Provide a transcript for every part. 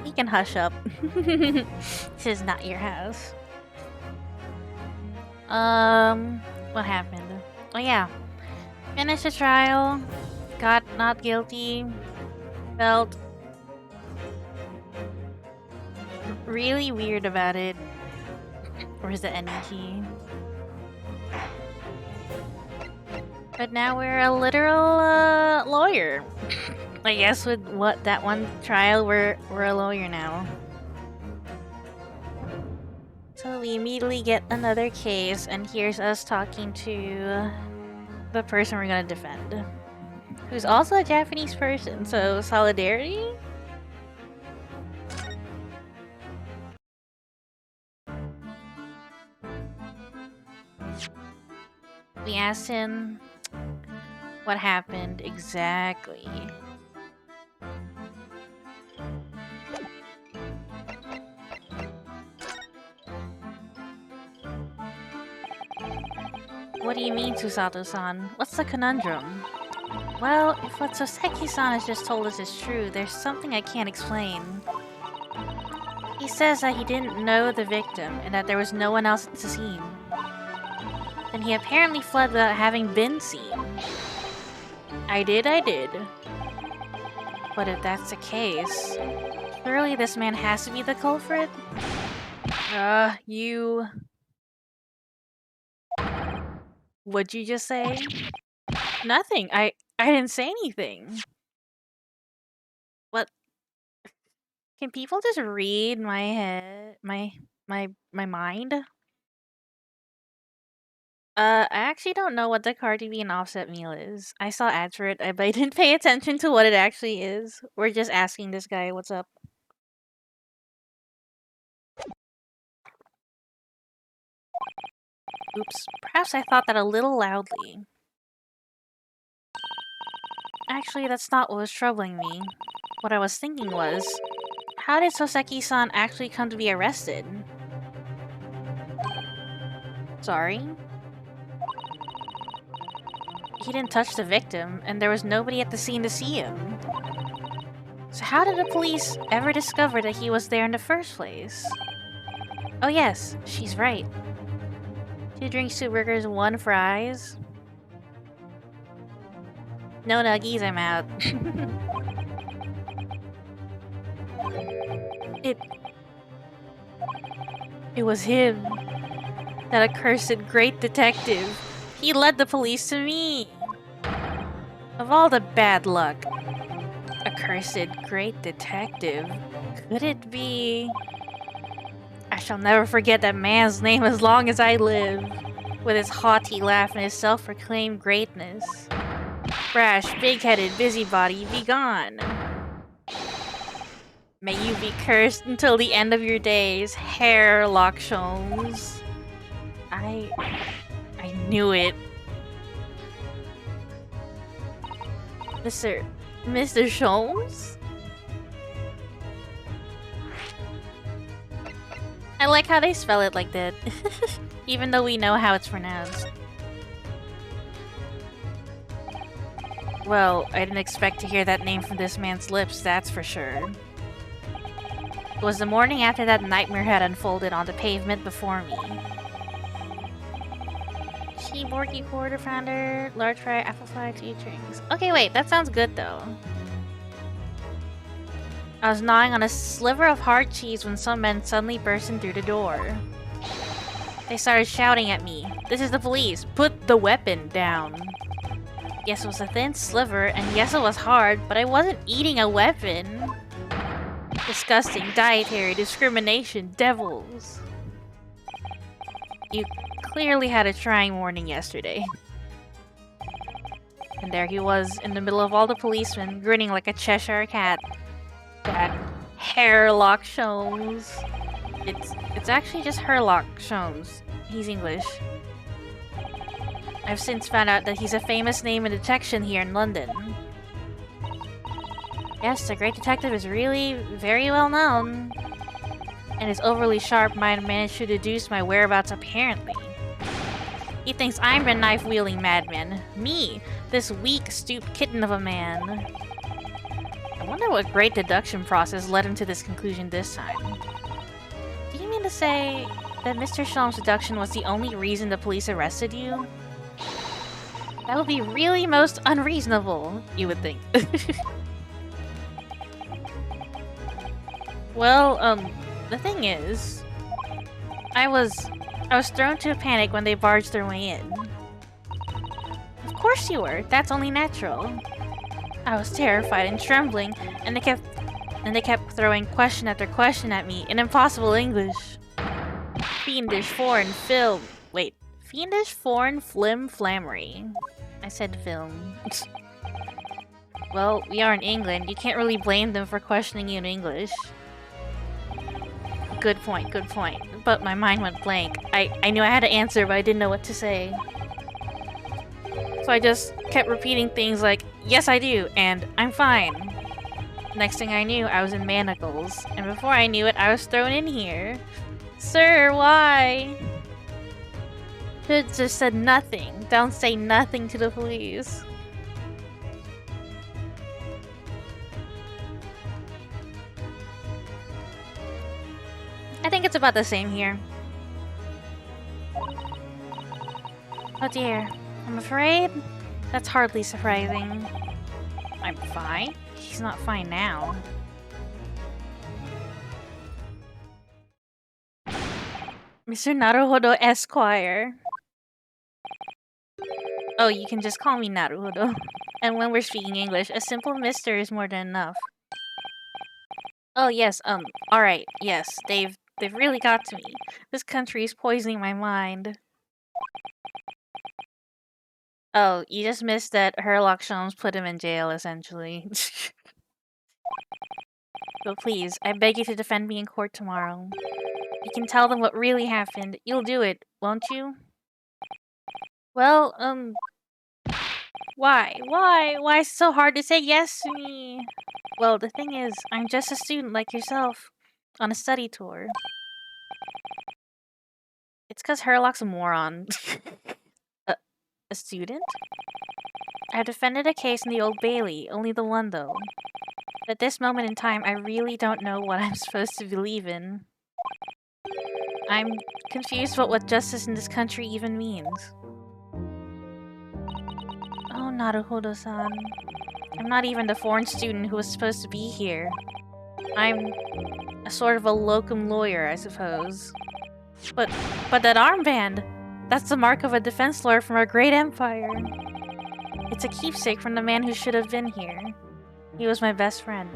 You can hush up. This is not your house. What happened? Oh yeah. Finished the trial. Got not guilty. Felt really weird about it. Where's the ending key? But now we're a literal lawyer. I guess with that one trial, we're a lawyer now. So we immediately get another case, and here's us talking to the person we're gonna defend, who's also a Japanese person. So solidarity. We asked him what happened exactly. What do you mean, Susato-san? What's the conundrum? Well, if what Soseki-san has just told us is true, there's something I can't explain. He says that he didn't know the victim and that there was no one else at the scene. Then he apparently fled without having been seen. I did. But if that's the case, surely this man has to be the culprit? You... What'd you just say? Nothing. I didn't say anything. What? Can people just read my head, my mind? I actually don't know what the Cardi B and Offset meal is. I saw ads for it, but I didn't pay attention to what it actually is. We're just asking this guy what's up. Oops. Perhaps I thought that a little loudly. Actually, that's not what was troubling me. What I was thinking was, how did Soseki-san actually come to be arrested? Sorry? He didn't touch the victim, and there was nobody at the scene to see him. So how did the police ever discover that he was there in the first place? Oh yes, she's right. 2 drinks, 2 burgers, 1 fries. No nuggies, I'm out. It was him. That accursed great detective. He led the police to me. Of all the bad luck. Accursed great detective. Could it be... I shall never forget that man's name as long as I live. With his haughty laugh and his self-proclaimed greatness. Brash, big-headed busybody, be gone. May you be cursed until the end of your days, Herr Locksholmes. I knew it. Mr. Sholmes? I like how they spell it like that. Even though we know how it's pronounced. Well, I didn't expect to hear that name from this man's lips, that's for sure. It was the morning after that nightmare had unfolded on the pavement before me. Borky quarter pounder, large fry, apple pie, 2 drinks. Okay, wait, that sounds good though. I was gnawing on a sliver of hard cheese when some men suddenly burst in through the door. They started shouting at me, "This is the police! Put the weapon down!" Yes, it was a thin sliver, and yes, it was hard, but I wasn't eating a weapon. Disgusting, dietary discrimination, devils. You clearly had a trying morning yesterday. And there he was, in the middle of all the policemen, grinning like a Cheshire cat. That Herr Locksholmes. It's actually just Herlock Sholmes. He's English. I've since found out that he's a famous name in detection here in London. Yes, the great detective is really very well known. And his overly sharp mind managed to deduce my whereabouts apparently. He thinks I'm the knife-wielding madman. Me, this weak, stooped kitten of a man. I wonder what great deduction process led him to this conclusion this time. Do you mean to say that Mr. Shalom's deduction was the only reason the police arrested you? That would be really most unreasonable, you would think. Well, the thing is, I was thrown to a panic when they barged their way in. Of course you were. That's only natural. I was terrified and trembling, and they kept throwing question after question at me in impossible English. Fiendish foreign film. Wait, fiendish foreign flammery. I said film. Well, we are in England. You can't really blame them for questioning you in English. Good point, good point. But my mind went blank. I knew I had to answer, but I didn't know what to say. So I just kept repeating things like, yes I do, and I'm fine. Next thing I knew, I was in manacles. And before I knew it, I was thrown in here. Sir, why? Should just said nothing. Don't say nothing to the police. I think it's about the same here. Oh dear. I'm afraid that's hardly surprising. I'm fine? He's not fine now. Mr. Naruhodo Esquire. Oh, you can just call me Naruhodo. And when we're speaking English, a simple mister is more than enough. Oh yes, alright, yes, they've really got to me. This country is poisoning my mind. Oh, you just missed that Herlock Sholmes put him in jail, essentially. So please, I beg you to defend me in court tomorrow. You can tell them what really happened. You'll do it, won't you? Well, why? Why is it so hard to say yes to me? Well, the thing is, I'm just a student like yourself, on a study tour. It's 'cause Herlock's a moron. A student? I have defended a case in the Old Bailey, only the one though. At this moment in time, I really don't know what I'm supposed to believe in. I'm confused about what justice in this country even means. Oh, Naruhodo-san. I'm not even the foreign student who was supposed to be here. I'm a sort of a locum lawyer, I suppose. But that armband! That's the mark of a defense lawyer from our great empire. It's a keepsake from the man who should have been here. He was my best friend.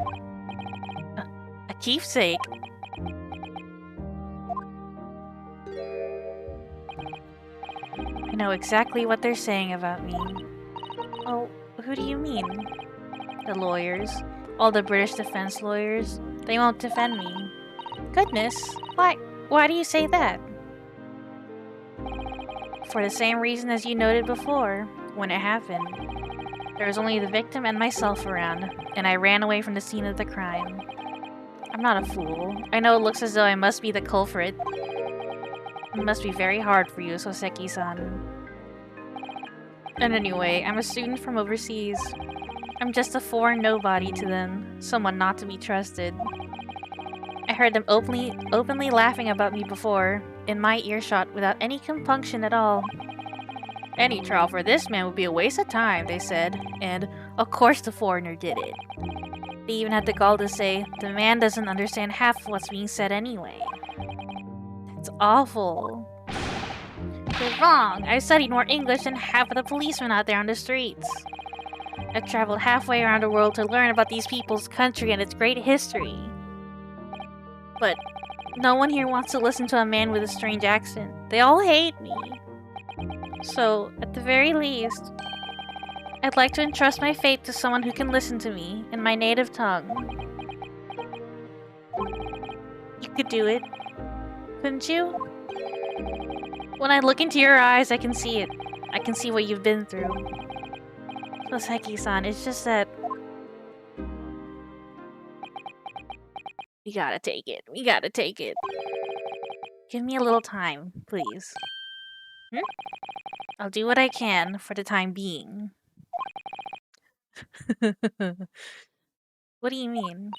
A keepsake? I know exactly what they're saying about me. Oh, who do you mean? The lawyers. All the British defense lawyers. They won't defend me. Goodness, why do you say that? For the same reason as you noted before, when it happened. There was only the victim and myself around, and I ran away from the scene of the crime. I'm not a fool. I know it looks as though I must be the culprit. It must be very hard for you, Soseki-san. And anyway, I'm a student from overseas. I'm just a foreign nobody to them, someone not to be trusted. I heard them openly laughing about me before, in my earshot without any compunction at all. Any trial for this man would be a waste of time, they said, and of course the foreigner did it. They even had the gall to say, the man doesn't understand half of what's being said anyway. That's awful. You're wrong. I studied more English than half of the policemen out there on the streets. I've traveled halfway around the world to learn about these people's country and its great history. But no one here wants to listen to a man with a strange accent. They all hate me. So, at the very least, I'd like to entrust my fate to someone who can listen to me in my native tongue. You could do it, couldn't you? When I look into your eyes, I can see it. I can see what you've been through. Soseki-san, it's just that... We gotta take it. We gotta take it. Give me a little time, please. I'll do what I can for the time being. What do you mean?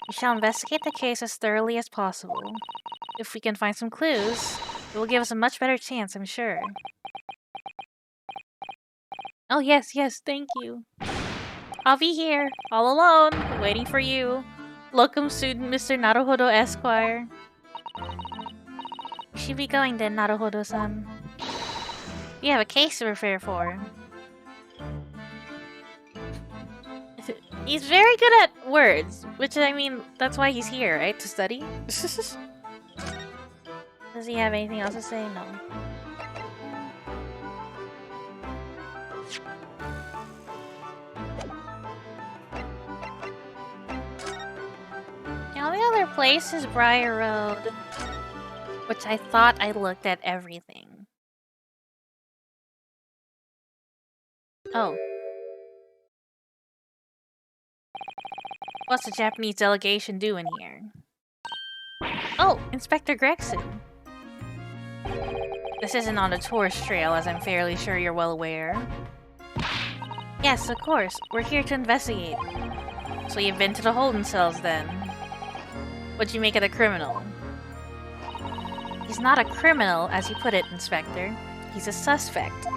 We shall investigate the case as thoroughly as possible. If we can find some clues, it will give us a much better chance, I'm sure. Oh, yes, thank you. I'll be here, all alone, waiting for you. Locum student Mr. Naruhodo Esquire. You should be going then, Naruhodo-san. You have a case to prepare for. He's very good at words, which, I mean, that's why he's here, right? To study? Does he have anything else to say? No. The only other place is Briar Road, which I thought I looked at everything. Oh. What's the Japanese delegation doing here? Oh, Inspector Gregson. This isn't on a tourist trail, as I'm fairly sure you're well aware. Yes, of course. We're here to investigate. So you've been to the holding cells, then? What'd you make of the criminal? He's not a criminal, as you put it, Inspector. He's a suspect.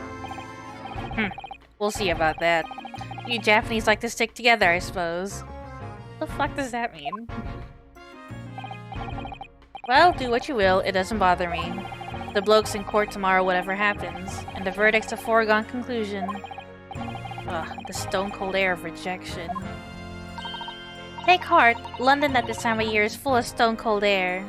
We'll see about that. You Japanese like to stick together, I suppose. What the fuck does that mean? Well, do what you will, it doesn't bother me. The bloke's in court tomorrow whatever happens, and the verdict's a foregone conclusion. Ugh, the stone-cold air of rejection. Take heart, London at this time of year is full of stone-cold air.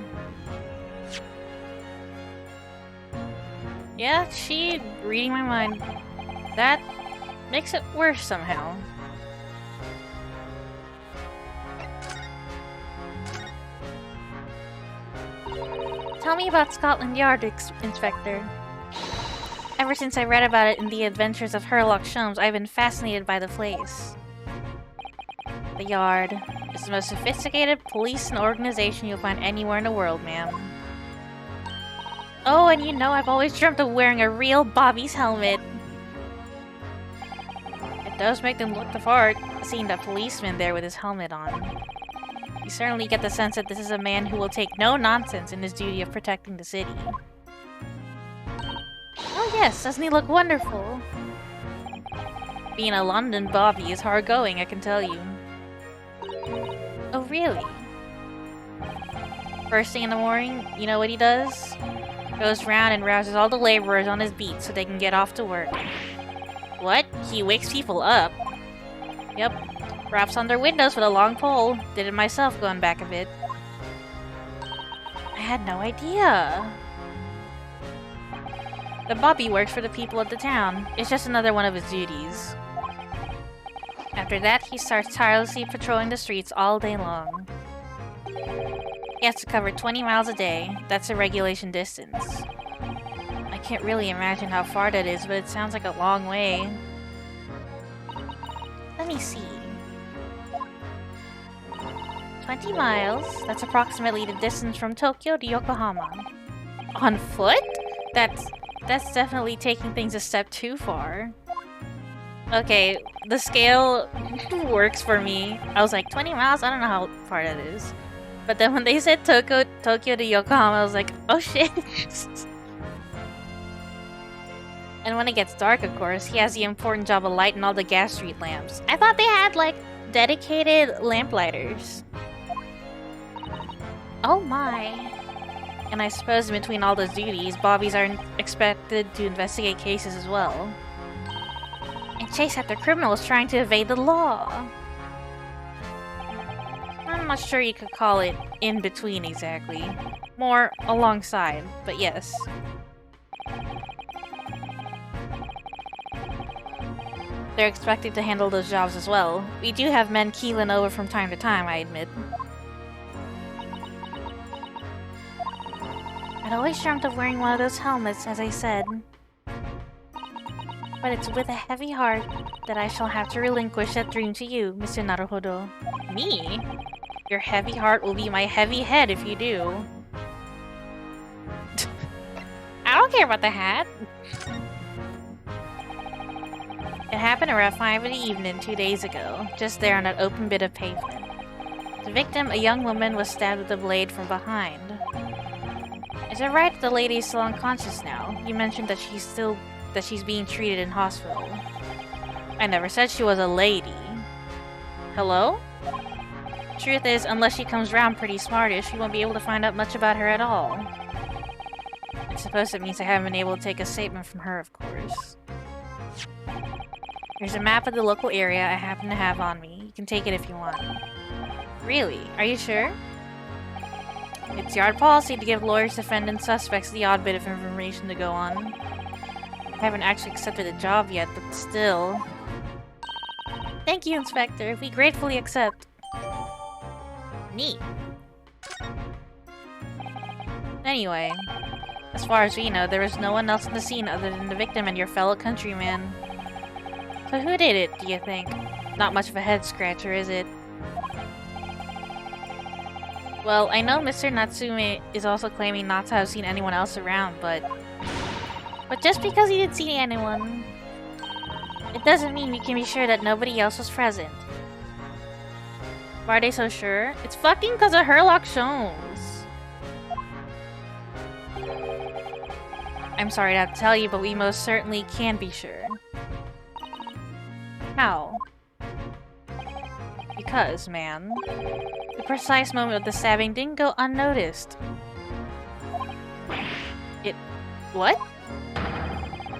Yeah, she reading my mind. That makes it worse somehow. Tell me about Scotland Yard, Inspector. Ever since I read about it in The Adventures of Sherlock Holmes, I've been fascinated by the place. The Yard is the most sophisticated police and organization you'll find anywhere in the world, ma'am. Oh, and you know I've always dreamt of wearing a real Bobby's helmet. It does make them look the part, seeing that policeman there with his helmet on. You certainly get the sense that this is a man who will take no nonsense in his duty of protecting the city. Oh yes, doesn't he look wonderful? Being a London Bobby is hard going, I can tell you. Oh really? First thing in the morning, you know what he does? Goes round and rouses all the laborers on his beat so they can get off to work. What? He wakes people up? Yep. Raps on their windows with a long pole. Did it myself going back a bit. I had no idea. The Bobby works for the people of the town. It's just another one of his duties. After that, he starts tirelessly patrolling the streets all day long. He has to cover 20 miles a day. That's a regulation distance. I can't really imagine how far that is, but it sounds like a long way. Let me see. 20 miles? That's approximately the distance from Tokyo to Yokohama. On foot? That's definitely taking things a step too far. Okay, the scale works for me. I was like, 20 miles? I don't know how far that is. But then when they said Tokyo to Yokohama, I was like, oh shit. And when it gets dark, of course, he has the important job of lighting all the gas street lamps. I thought they had, like, dedicated lamplighters. Oh my. And I suppose in between all those duties, Bobbies are expected to investigate cases as well. And chase after criminals trying to evade the law. I'm not sure you could call it in between exactly. More alongside, but yes. They're expected to handle those jobs as well. We do have men keeling over from time to time, I admit. I'd always dreamt of wearing one of those helmets, as I said. But it's with a heavy heart that I shall have to relinquish that dream to you, Mr. Naruhodo. Me? Your heavy heart will be my heavy head if you do. I don't care about the hat. It happened around 5 in the evening 2 days ago, just there on that open bit of pavement. The victim, a young woman, was stabbed with a blade from behind. Is it right that the lady is still unconscious now? You mentioned that she's being treated in hospital. I never said she was a lady. Hello? Truth is, unless she comes round pretty smartish, we won't be able to find out much about her at all. I suppose it means I haven't been able to take a statement from her, of course. Here's a map of the local area I happen to have on me. You can take it if you want. Really? Are you sure? It's yard policy to give lawyers, defendants, suspects the odd bit of information to go on. I haven't actually accepted a job yet, but still. Thank you, Inspector. We gratefully accept. Neat. Anyway, as far as we know, there was no one else in the scene other than the victim and your fellow countryman. So who did it, do you think? Not much of a head-scratcher, is it? Well, I know Mr. Natsume is also claiming not to have seen anyone else around, but just because he didn't see anyone, it doesn't mean we can be sure that nobody else was present. Why are they so sure? It's fucking because of Herlock Sholmes. I'm sorry to have to tell you, but we most certainly can be sure. How? Because, man, the precise moment of the stabbing didn't go unnoticed. What?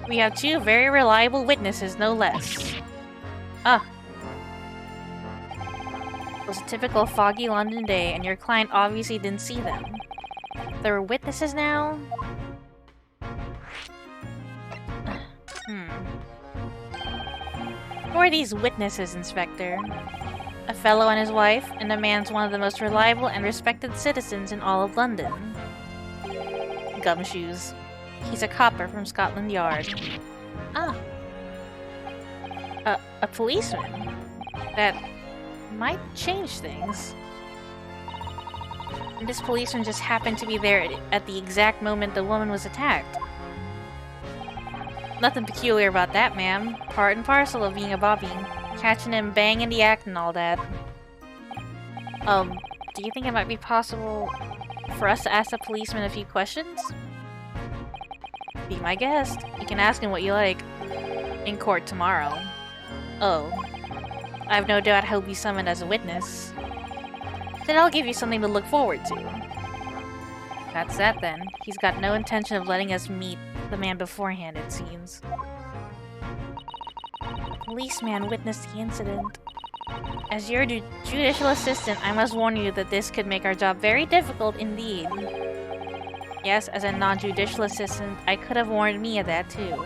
We have two very reliable witnesses, no less. It was a typical foggy London day, and your client obviously didn't see them. There were witnesses now? Who are these witnesses, Inspector? A fellow and his wife, and the man's one of the most reliable and respected citizens in all of London. Gumshoes. He's a copper from Scotland Yard. A policeman? That might change things. And this policeman just happened to be there at the exact moment the woman was attacked. Nothing peculiar about that, ma'am. Part and parcel of being a bobby. Catching him banging the act and all that. Do you think it might be possible for us to ask the policeman a few questions? Be my guest. You can ask him what you like. In court tomorrow. Oh. I have no doubt he'll be summoned as a witness. Then I'll give you something to look forward to. That's that then. He's got no intention of letting us meet the man beforehand, it seems. The policeman witnessed the incident. As your judicial assistant, I must warn you that this could make our job very difficult indeed. Yes, as a non-judicial assistant, I could have warned me of that too.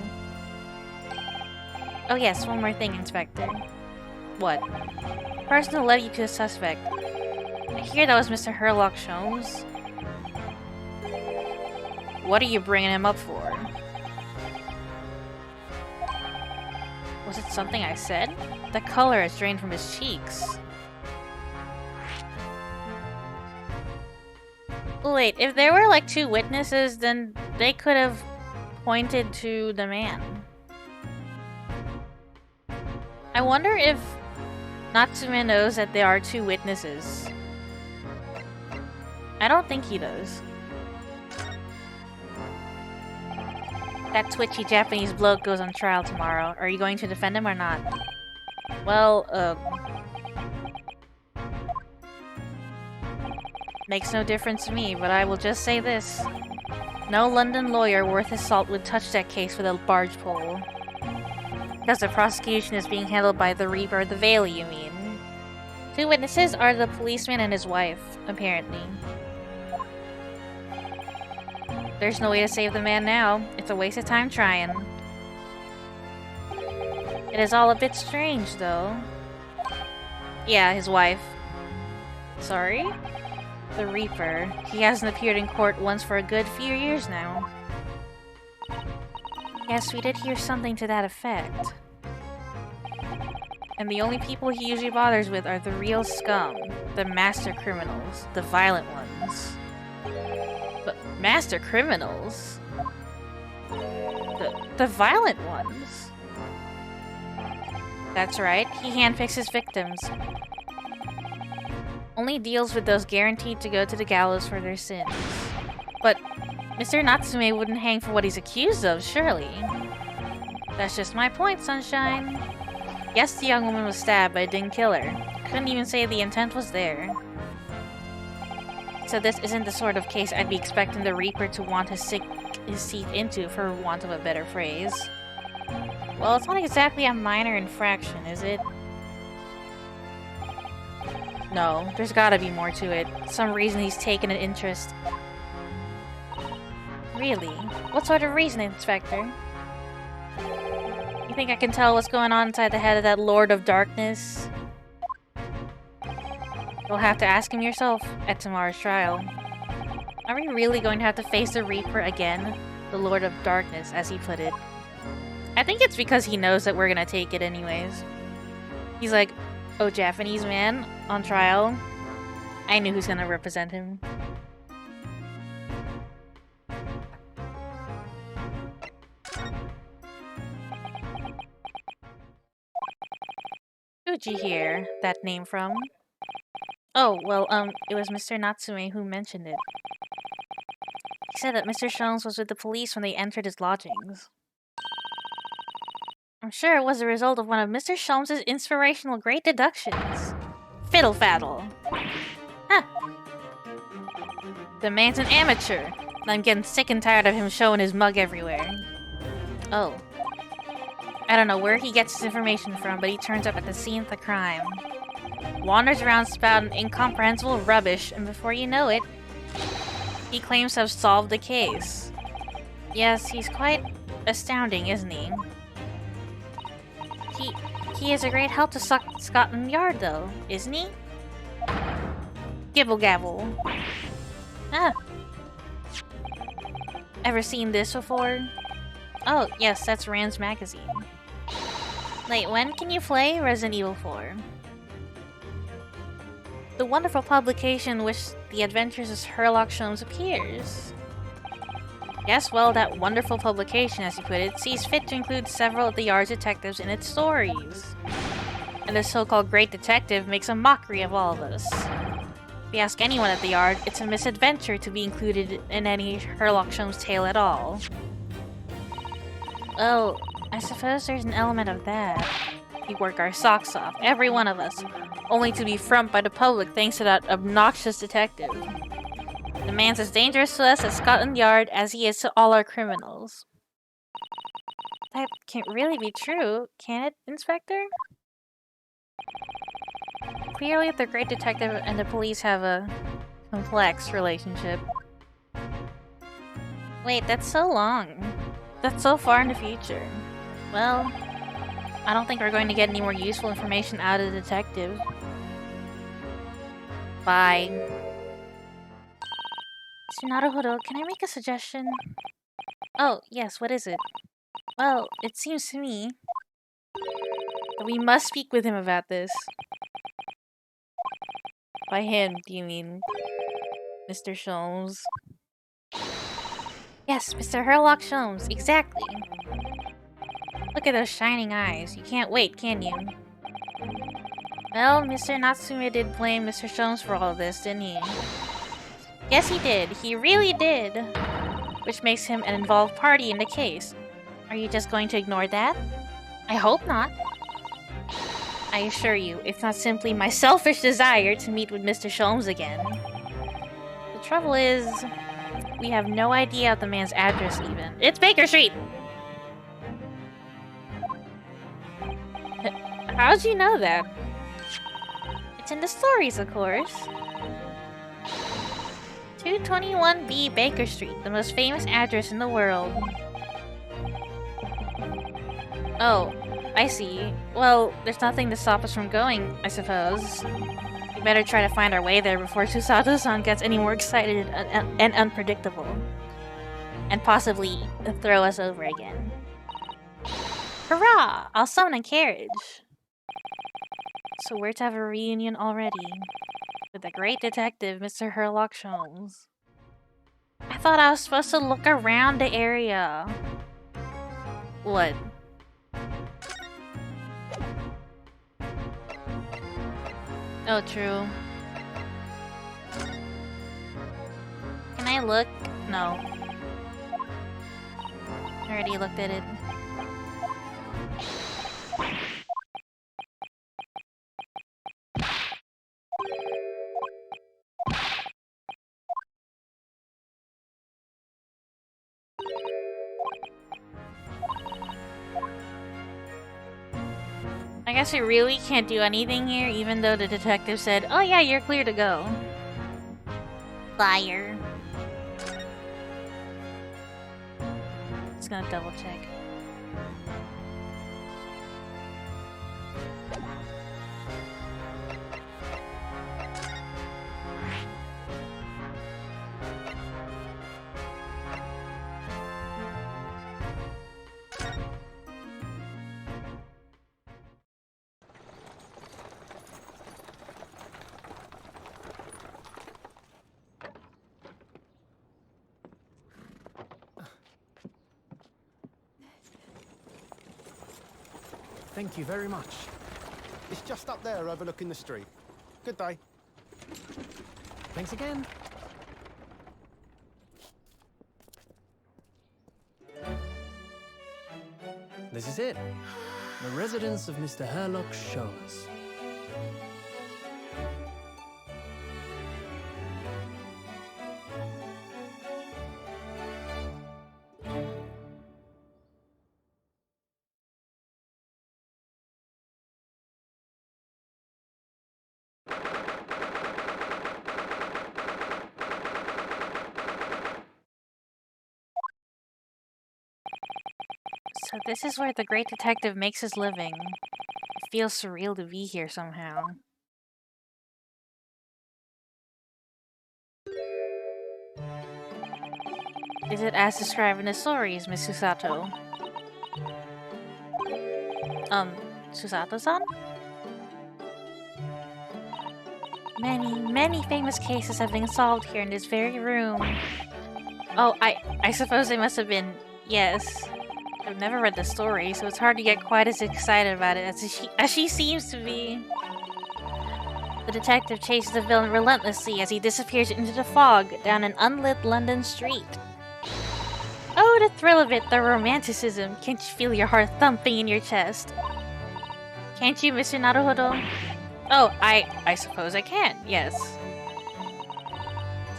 Oh yes, one more thing, Inspector. What? The person who led you to the suspect. I hear that was Mr. Herlock Sholmes. What are you bringing him up for? Was it something I said? The color has drained from his cheeks. Wait, if there were like two witnesses, then they could have pointed to the man. I wonder if Natsume knows that there are two witnesses. I don't think he does. That twitchy Japanese bloke goes on trial tomorrow. Are you going to defend him or not? Well, makes no difference to me, but I will just say this. No London lawyer worth his salt would touch that case with a barge pole. Because the prosecution is being handled by the Reaper of the Vale, you mean? Two witnesses are the policeman and his wife, apparently. There's no way to save the man now. It's a waste of time trying. It is all a bit strange, though. Yeah, his wife. Sorry? The Reaper. He hasn't appeared in court once for a good few years now. Yes, we did hear something to that effect. And the only people he usually bothers with are the real scum. The master criminals. The violent ones. But master criminals? The violent ones? That's right, he handpicks his victims. Only deals with those guaranteed to go to the gallows for their sins. But Mr. Natsume wouldn't hang for what he's accused of, surely. That's just my point, Sunshine. Yes, the young woman was stabbed, but it didn't kill her. Couldn't even say the intent was there. So this isn't the sort of case I'd be expecting the Reaper to want to sink his teeth into, for want of a better phrase. Well, it's not exactly a minor infraction, is it? No, there's gotta be more to it. Some reason he's taken an interest. Really? What sort of reason, Inspector? You think I can tell what's going on inside the head of that Lord of Darkness? You'll have to ask him yourself at tomorrow's trial. Are we really going to have to face the Reaper again? The Lord of Darkness, as he put it. I think it's because he knows that we're gonna take it anyways. He's like, oh, Japanese man on trial. I knew who's gonna represent him. Who'd you hear that name from? Oh, well, it was Mr. Natsume who mentioned it. He said that Mr. Sholmes was with the police when they entered his lodgings. I'm sure it was a result of one of Mr. Sholmes' inspirational great deductions. Fiddle faddle. Huh. The man's an amateur. I'm getting sick and tired of him showing his mug everywhere. Oh. I don't know where he gets his information from, but he turns up at the scene of the crime. Wanders around spouting incomprehensible rubbish, and before you know it, he claims to have solved the case. Yes, he's quite astounding, isn't he? He is a great help to Scotland Yard, though, isn't he? Gibble gabble. Ah. Ever seen this before? Oh, yes, that's Rand's magazine. Wait, when can you play Resident Evil 4? The wonderful publication in which the adventures of Sherlock Holmes appears. Yes, well, that wonderful publication, as you put it, sees fit to include several of the Yard's detectives in its stories. And the so-called Great Detective makes a mockery of all of us. If you ask anyone at the Yard, it's a misadventure to be included in any Sherlock Holmes tale at all. Well, I suppose there's an element of that. We work our socks off, every one of us, only to be frumped by the public thanks to that obnoxious detective. The man's as dangerous to us at Scotland Yard as he is to all our criminals. That can't really be true, can it, Inspector? Clearly, the Great Detective and the police have a complex relationship. Wait, that's so long. That's so far in the future. Well, I don't think we're going to get any more useful information out of the detective. Bye. Mr. Naruhodo, can I make a suggestion? Oh, yes, what is it? Well, it seems to me that we must speak with him about this. By him, do you mean Mr. Sholmes? Yes, Mr. Sherlock Holmes, exactly. Look at those shining eyes. You can't wait, can you? Well, Mr. Natsume did blame Mr. Sholmes for all of this, didn't he? Yes, he did. He really did. Which makes him an involved party in the case. Are you just going to ignore that? I hope not. I assure you, it's not simply my selfish desire to meet with Mr. Sholmes again. The trouble is, we have no idea of the man's address even. It's Baker Street! How'd you know that? It's in the stories, of course. 221B Baker Street, the most famous address in the world. Oh, I see. Well, there's nothing to stop us from going, I suppose. We better try to find our way there before Susato-san gets any more excited and unpredictable. And possibly throw us over again. Hurrah! I'll summon a carriage. So we're to have a reunion already. With the great detective, Mr. Sherlock Holmes. I thought I was supposed to look around the area. What? Oh, true. Can I look? No. I already looked at it. I guess we really can't do anything here, even though the detective said, "Oh yeah, you're clear to go." Liar. Just gonna double check. Thank you very much. It's just up there overlooking the street. Good day. Thanks again. This is it. The residence of Mr. Herlock Showers. So this is where the great detective makes his living. It feels surreal to be here somehow. Is it as described in the stories, Miss Susato? Susato-san? Many famous cases have been solved here in this very room. Oh, I suppose they must have been... Yes. I've never read the story, so it's hard to get quite as excited about it as she seems to be. The detective chases the villain relentlessly as he disappears into the fog down an unlit London street. Oh, the thrill of it, the romanticism. Can't you feel your heart thumping in your chest? Can't you, Mr. Naruhodo? Oh, I suppose I can, yes.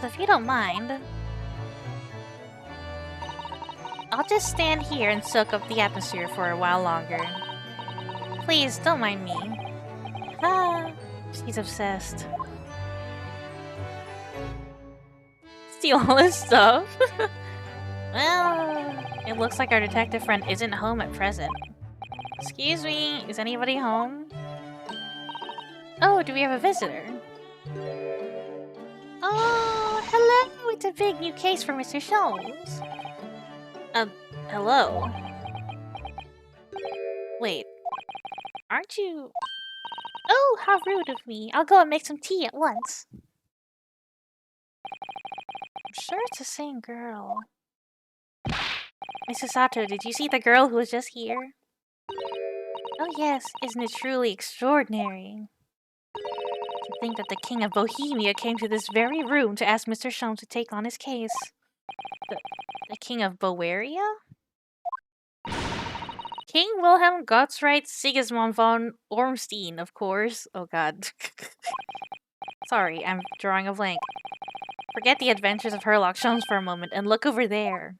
So if you don't mind, I'll just stand here and soak up the atmosphere for a while longer. Please, don't mind me. Ah, she's obsessed. Steal all his stuff? Well, it looks like our detective friend isn't home at present. Excuse me, is anybody home? Oh, do we have a visitor? Oh, hello! It's a big new case for Mr. Sholmes. Hello? Wait. Aren't you... Oh, how rude of me. I'll go and make some tea at once. I'm sure it's the same girl. Mrs. Sato, did you see the girl who was just here? Oh yes, isn't it truly extraordinary? To think that the King of Bohemia came to this very room to ask Mr. Sholmes to take on his case. The King of Bavaria? King Wilhelm Gottsright Sigismund von Ormstein, of course. Oh god. Sorry, I'm drawing a blank. Forget the adventures of Herlock Sholmes for a moment and look over there.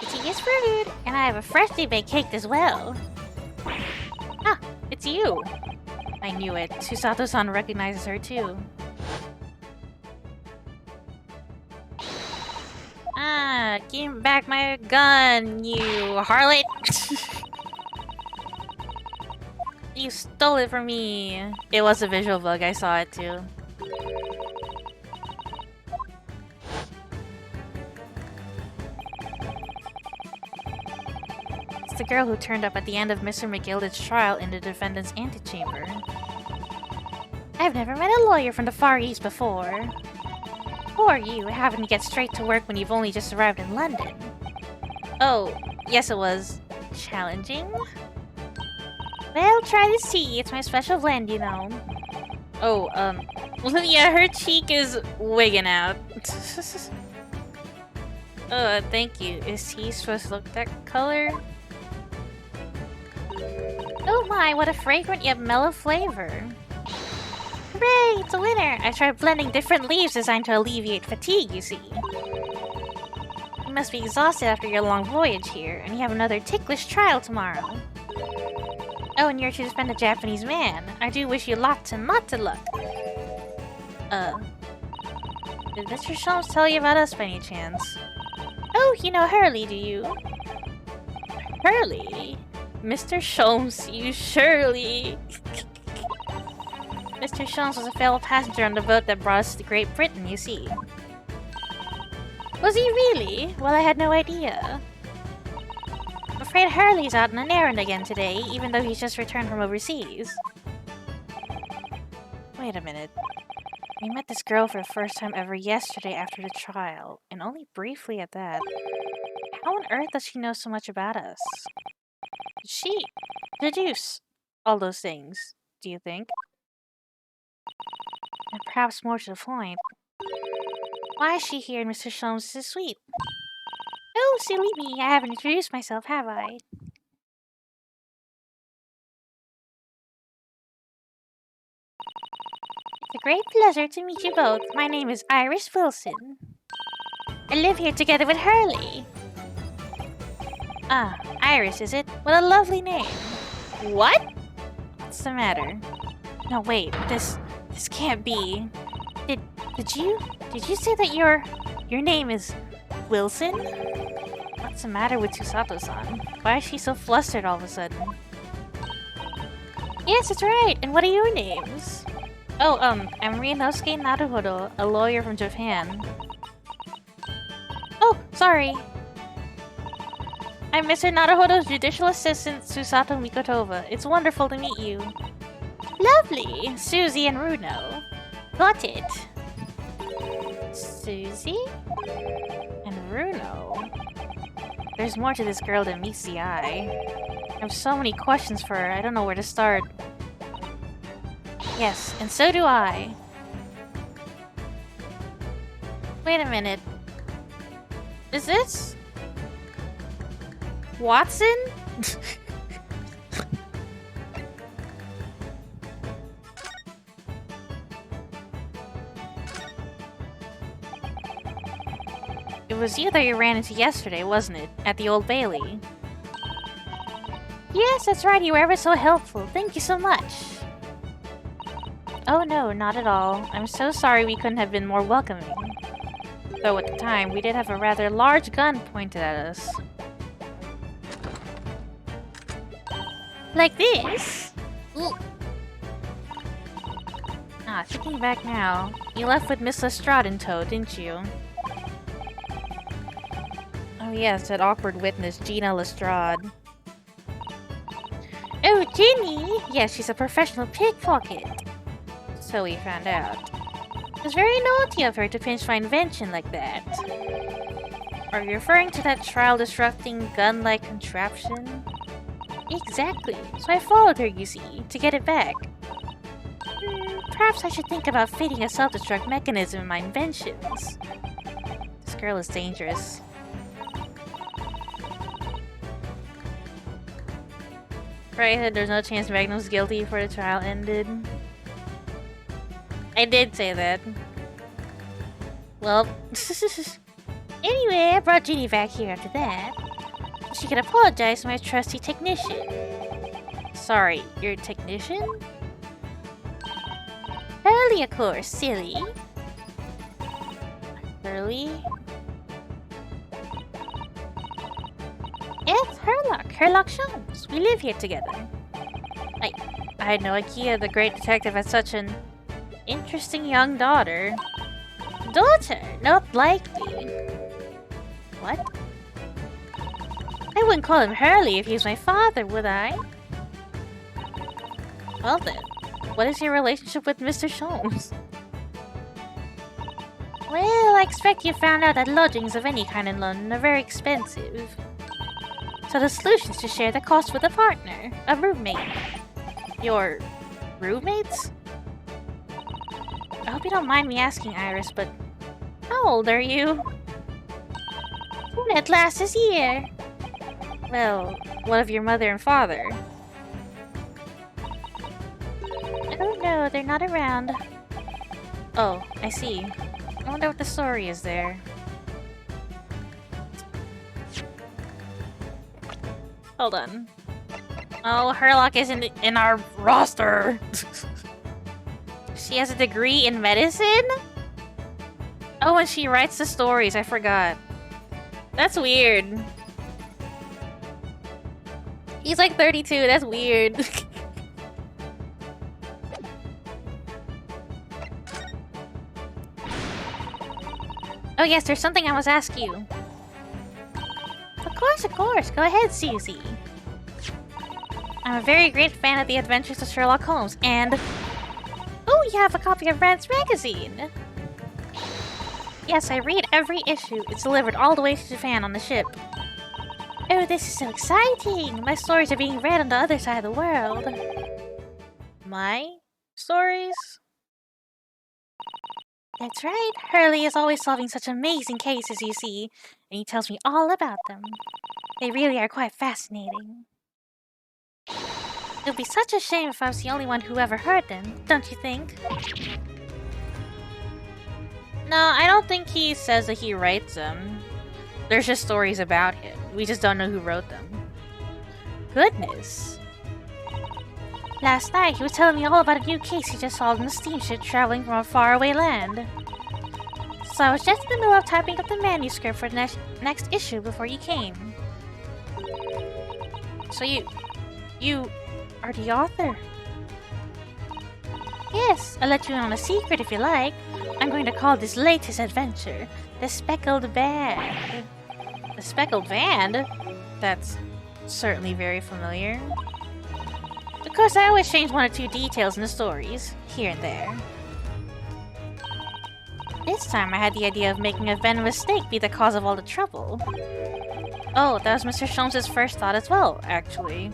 The tea is brewed, and I have a freshly baked cake as well. Ah, it's you. I knew it. Susato-san recognizes her too. Ah, give back my gun, you harlot! You stole it from me. It was a visual bug, I saw it too. It's the girl who turned up at the end of Mr. McGilded's trial in the defendant's antechamber. I've never met a lawyer from the Far East before. Who are you, having to get straight to work when you've only just arrived in London? Oh, yes it was challenging. Well, try this tea. It's my special blend, you know. Oh, well, yeah, her cheek is wigging out. Oh, thank you. Is tea supposed to look that color? Oh my, what a fragrant yet mellow flavor. Hooray, it's a winner! I tried blending different leaves designed to alleviate fatigue, you see. You must be exhausted after your long voyage here, and you have another ticklish trial tomorrow. Oh, and you're to defend a Japanese man. I do wish you lots and lots of luck. Did Mr. Sholmes tell you about us by any chance? Oh, you know Hurley, do you? Hurley? Mr. Sholmes, you surely... Mr. Sholmes was a fellow passenger on the boat that brought us to Great Britain, you see. Was he really? Well, I had no idea. I'm afraid Hurley's out on an errand again today, even though he's just returned from overseas. Wait a minute. We met this girl for the first time ever yesterday after the trial, and only briefly at that. How on earth does she know so much about us? Did she deduce all those things, do you think? And perhaps more to the point, why is she here in Mr. Sholmes' suite? Oh, silly me, I haven't introduced myself, have I? It's a great pleasure to meet you both. My name is Iris Wilson. I live here together with Hurley. Ah, Iris, is it? What a lovely name. What? What's the matter? No, wait, this can't be. Did you say that your name is Wilson? What's the matter with Susato-san? Why is she so flustered all of a sudden? Yes, that's right. And what are your names? Oh, I'm Ryunosuke Naruhodo, a lawyer from Japan. Oh, sorry. I'm Mr. Naruhodo's judicial assistant, Susato Mikotova. It's wonderful to meet you. Lovely! Susie and Runo. Got it. Susie? And Runo? There's more to this girl than meets the eye. I have so many questions for her, I don't know where to start. Yes, and so do I. Wait a minute. Is this... Watson? It was you that you ran into yesterday, wasn't it? At the Old Bailey. Yes, that's right. You were ever so helpful. Thank you so much. Oh no, not at all. I'm so sorry we couldn't have been more welcoming. Though at the time, we did have a rather large gun pointed at us. Like this? Ooh. Ah, thinking back now, you left with Miss Lestrade in tow, didn't you? Oh yes, that awkward witness, Gina Lestrade. Oh, Ginny! Yes, she's a professional pickpocket. So we found out. It was very naughty of her to pinch my invention like that. Are you referring to that trial-disrupting gun-like contraption? Exactly. So I followed her, you see, to get it back. Perhaps I should think about fitting a self-destruct mechanism in my inventions. This girl is dangerous. Right, there's no chance Magnum's guilty before the trial ended. I did say that. Well, anyway, I brought Ginny back here after that. She could apologize to my trusty technician. Sorry, your technician? Hurley, of course, silly. Hurley? Yes, Herlock Sholmes. We live here together. I had no idea the great detective had such an interesting young daughter. Daughter? Not likely. What? I wouldn't call him Hurley if he was my father, would I? Well then, what is your relationship with Mr. Sholmes? Well, I expect you found out that lodgings of any kind in London are very expensive. So the solution is to share the cost with a partner, a roommate. Your roommates? I hope you don't mind me asking, Iris, but how old are you? When at last is here. Well, what of your mother and father? Oh no, they're not around. Oh, I see. I wonder what the story is there. Hold on. Oh, Herlock isn't in our roster. She has a degree in medicine? Oh, and she writes the stories. I forgot. That's weird. He's like 32. That's weird. Oh yes, there's something I must ask you. Of course. Go ahead, Susie. I'm a very great fan of the adventures of Sherlock Holmes, and... Oh, you have a copy of Rand's magazine! Yes, I read every issue. It's delivered all the way to Japan on the ship. Oh, this is so exciting! My stories are being read on the other side of the world. My stories? That's right. Hurley is always solving such amazing cases, you see, and he tells me all about them. They really are quite fascinating. It would be such a shame if I was the only one who ever heard them, don't you think? No, I don't think he says that he writes them. There's just stories about him. We just don't know who wrote them. Goodness. Last night, he was telling me all about a new case he just solved on a steamship traveling from a faraway land. So I was just in the middle of typing up the manuscript for the next issue before you came. So you are the author? Yes, I'll let you in on a secret if you like. I'm going to call this latest adventure The Speckled Band. The Speckled Band? That's certainly very familiar. Of course, I always change one or two details in the stories, here and there. This time I had the idea of making a venomous snake be the cause of all the trouble. Oh, that was Mr. Sholmes' first thought as well, actually.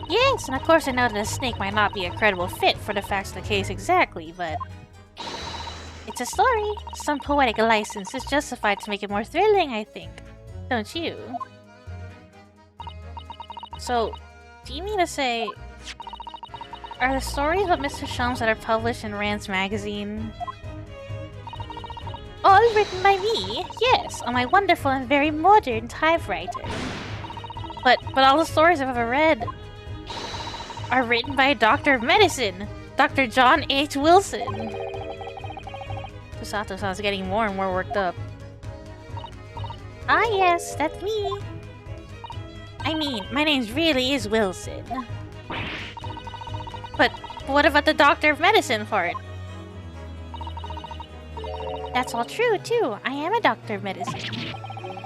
Yes, and of course I know that a snake might not be a credible fit for the facts of the case exactly, but... It's a story. Some poetic license is justified to make it more thrilling, I think. Don't you? So, do you mean to say... Are the stories about Mr. Sholmes that are published in Rand's magazine... All written by me? Yes, on my wonderful and very modern typewriter. But all the stories I've ever read... are written by a doctor of medicine! Dr. John H. Wilson! Susato-san's getting more and more worked up. Ah yes, that's me! I mean, my name really is Wilson. But what about the doctor of medicine part? That's all true, too. I am a doctor of medicine.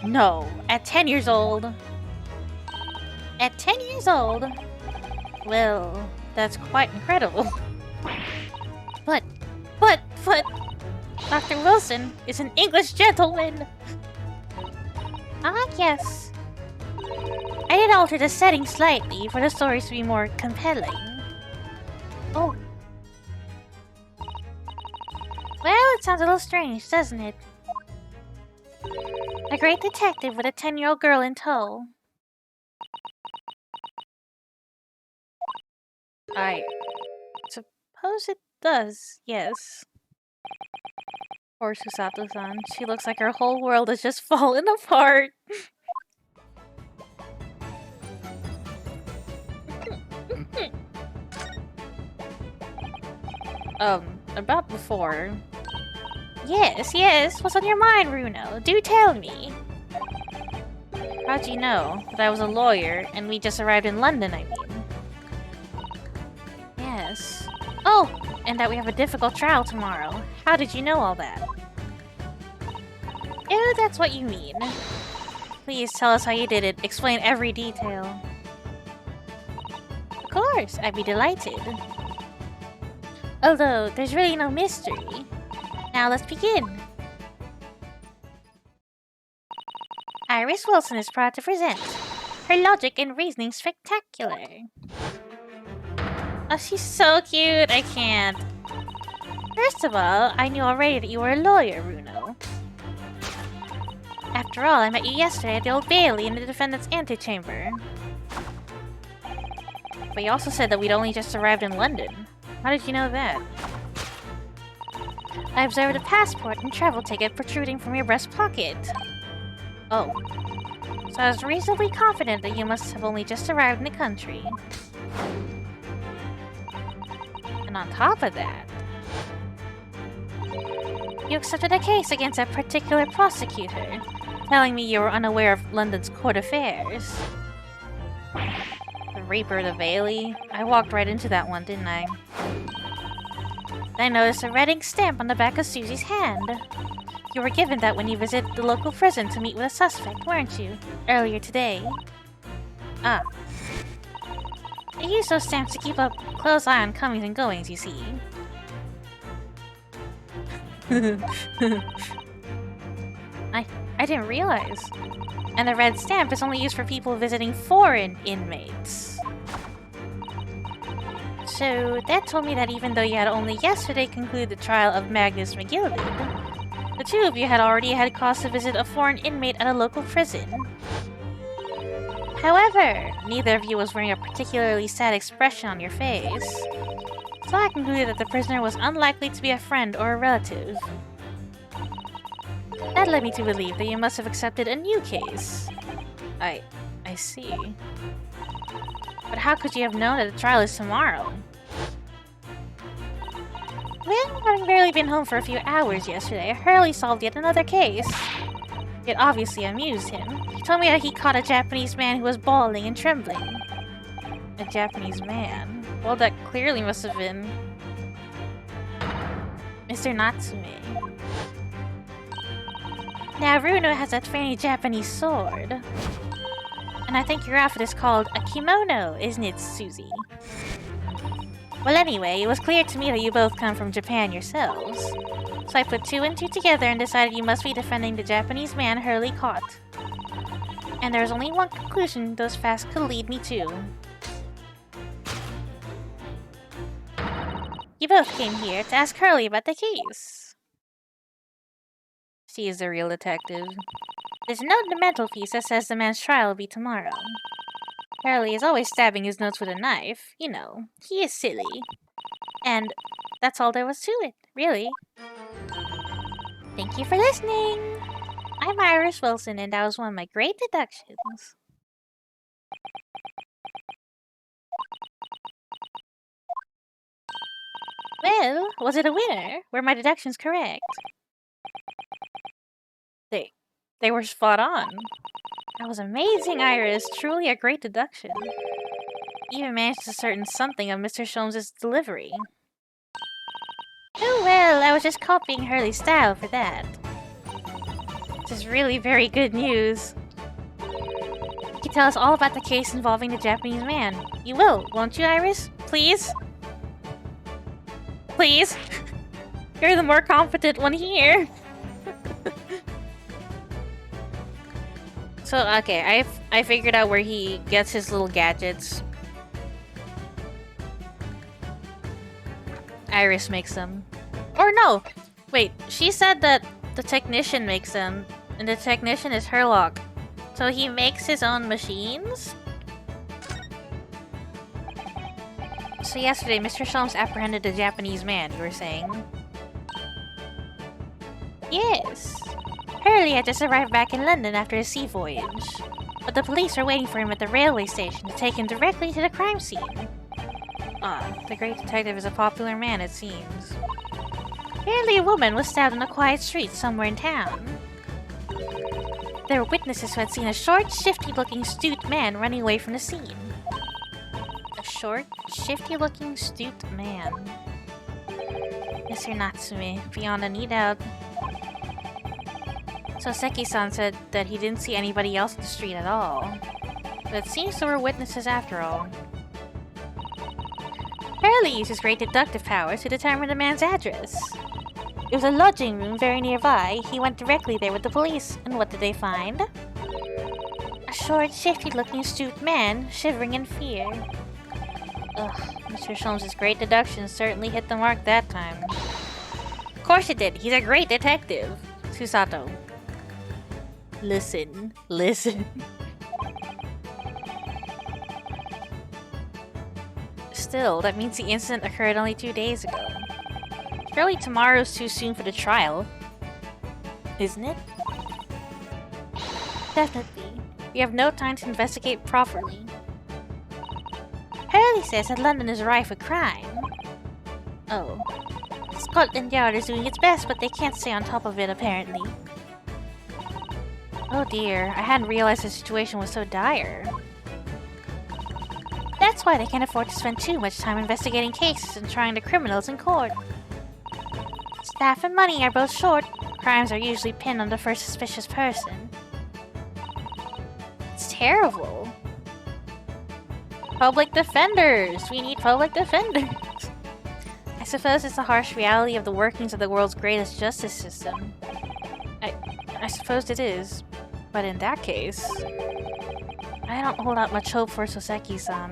No, at 10 years old. At 10 years old? Well, that's quite incredible. But... Dr. Wilson is an English gentleman! Ah, yes. I did alter the setting slightly for the stories to be more compelling. Oh. Well, it sounds a little strange, doesn't it? A great detective with a 10-year-old girl in tow. I suppose it does, yes. Poor Susato-san. She looks like her whole world has just fallen apart. About before. Yes. What's on your mind, Runo? Do tell me. How'd you know that I was a lawyer and we just arrived in London, I mean? Yes. Oh, and that we have a difficult trial tomorrow. How did you know all that? Oh, that's what you mean. Please tell us how you did it. Explain every detail. Of course, I'd be delighted. Although, there's really no mystery. Now let's begin. Iris Wilson is proud to present her logic and reasoning spectacular. Oh, she's so cute. I can't. First of all, I knew already that you were a lawyer, Bruno. After all, I met you yesterday at the Old Bailey in the defendant's antechamber. But you also said that we'd only just arrived in London. How did you know that? I observed a passport and travel ticket protruding from your breast pocket. Oh. So I was reasonably confident that you must have only just arrived in the country. And on top of that, you accepted a case against a particular prosecutor, telling me you were unaware of London's court affairs. The Reaper of the Bailey? I walked right into that one, didn't I? I noticed a red ink stamp on the back of Susie's hand. You were given that when you visited the local prison to meet with a suspect, weren't you? Earlier today. Ah. I use those stamps to keep a close eye on comings and goings, you see. I didn't realize. And the red stamp is only used for people visiting foreign inmates. So that told me that even though you had only yesterday concluded the trial of Magnus McGilded, the two of you had already had cause to visit a foreign inmate at a local prison. However, neither of you was wearing a particularly sad expression on your face, so I concluded that the prisoner was unlikely to be a friend or a relative. That led me to believe that you must have accepted a new case. I see. But how could you have known that the trial is tomorrow? Well, having barely been home for a few hours yesterday, Hurley solved yet another case. It obviously amused him. He told me that he caught a Japanese man who was bawling and trembling. A Japanese man? Well, that clearly must have been Mr. Natsume. Now, Runo has that fancy Japanese sword. And I think your outfit is called a kimono, isn't it, Susie? Well, anyway, it was clear to me that you both come from Japan yourselves. So I put two and two together and decided you must be defending the Japanese man Hurley caught. And there was only one conclusion those facts could lead me to. You both came here to ask Hurley about the case. She is the real detective. There's a note in the mantelpiece that says the man's trial will be tomorrow. Hurley is always stabbing his notes with a knife. You know, he is silly. And that's all there was to it, really. Thank you for listening! I'm Iris Wilson, and that was one of my great deductions. Well, was it a winner? Were my deductions correct? They were spot on. That was amazing, Iris. Truly a great deduction. You even managed to ascertain something of Mr. Sholmes' delivery. Oh well, I was just copying Hurley's style for that. This is really very good news. You can tell us all about the case involving the Japanese man. You will, won't you, Iris? Please? Please? You're the more competent one here. So, okay, I figured out where he gets his little gadgets. Iris makes them. Or no! Wait, she said that the technician makes them, and the technician is Herlock. So he makes his own machines? So yesterday, Mr. Sholmes apprehended a Japanese man, you were saying? Yes. Hurley had just arrived back in London after a sea voyage, but the police are waiting for him at the railway station to take him directly to the crime scene. The great detective is a popular man, it seems. Apparently a woman was stabbed on a quiet street somewhere in town. There were witnesses who had seen a short, shifty-looking, astute man running away from the scene. A short, shifty-looking, astute man. Mr. Natsume, beyond any doubt. So Seki-san said that he didn't see anybody else in the street at all. But it seems there were witnesses after all. Hurley used his great deductive powers to determine the man's address. It was a lodging room very nearby. He went directly there with the police, and what did they find? A short, shifty-looking, astute man, shivering in fear. Ugh. Mr. Sholmes' great deduction certainly hit the mark that time. Of course it did. He's a great detective. Susato. Listen. Still, that means the incident occurred only 2 days ago. Surely tomorrow's too soon for the trial. Isn't it? Definitely. We have no time to investigate properly. Hurley says that London is rife with crime. Oh. Scotland Yard is doing its best, but they can't stay on top of it, apparently. Oh dear, I hadn't realized the situation was so dire. That's why they can't afford to spend too much time investigating cases and trying the criminals in court. Staff and money are both short. Crimes are usually pinned on the first suspicious person. It's terrible. Public defenders! We need public defenders! I suppose it's the harsh reality of the workings of the world's greatest justice system. I suppose it is. But in that case, I don't hold out much hope for Soseki-san.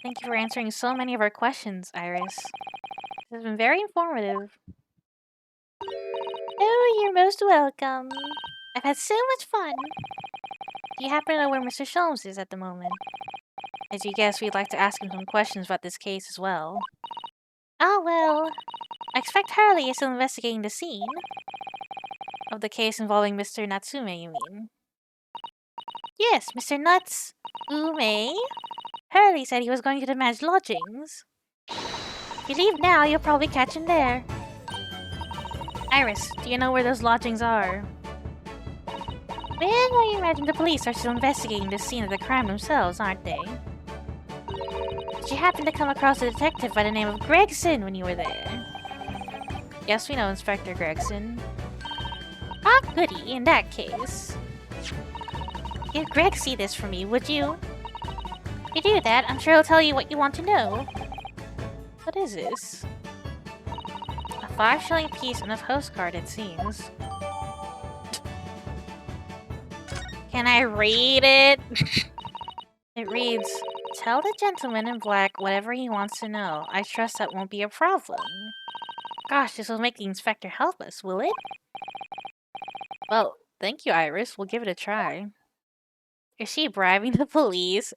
Thank you for answering so many of our questions, Iris. This has been very informative. Oh, you're most welcome. I've had so much fun. Do you happen to know where Mr. Sholmes is at the moment? As you guess, we'd like to ask him some questions about this case as well. Oh, well, I expect Hurley is still investigating the scene. Of the case involving Mr. Natsume, you mean? Yes, Mr. Natsume. Hurley said he was going to the man's lodgings. If you leave now, you'll probably catch him there. Iris, do you know where those lodgings are? Well, I imagine the police are still investigating the scene of the crime themselves, aren't they? Did you happen to come across a detective by the name of Gregson when you were there? Yes, we know Inspector Gregson. Ah, goody, in that case. Give Greg see this for me, would you? If you do that, I'm sure he'll tell you what you want to know. What is this? A 5-shilling piece and a postcard, it seems. Can I read it? It reads, "Tell the gentleman in black whatever he wants to know. I trust that won't be a problem." Gosh, this will make the inspector help us, will it? Well, thank you, Iris. We'll give it a try. Is she bribing the police?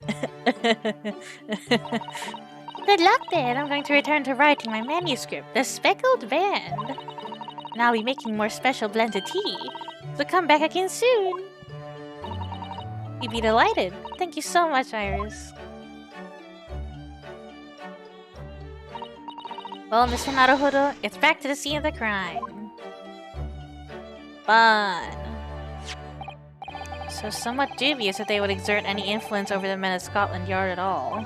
Good luck then. I'm going to return to writing my manuscript, The Speckled Band. And I'll be making more special blended tea. So come back again soon. You'd be delighted. Thank you so much, Iris. Well, Mr. Naruhodo, it's back to the scene of the crime. Fun. So somewhat dubious that they would exert any influence over the men at Scotland Yard at all.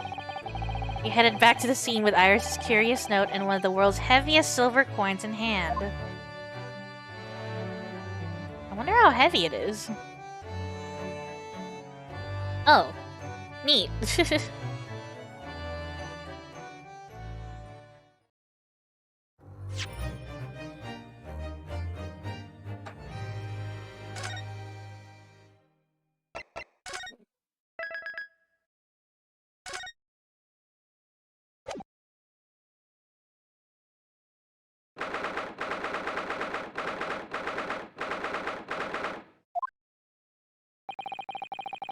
We headed back to the scene with Iris' curious note and one of the world's heaviest silver coins in hand. I wonder how heavy it is. Oh, neat.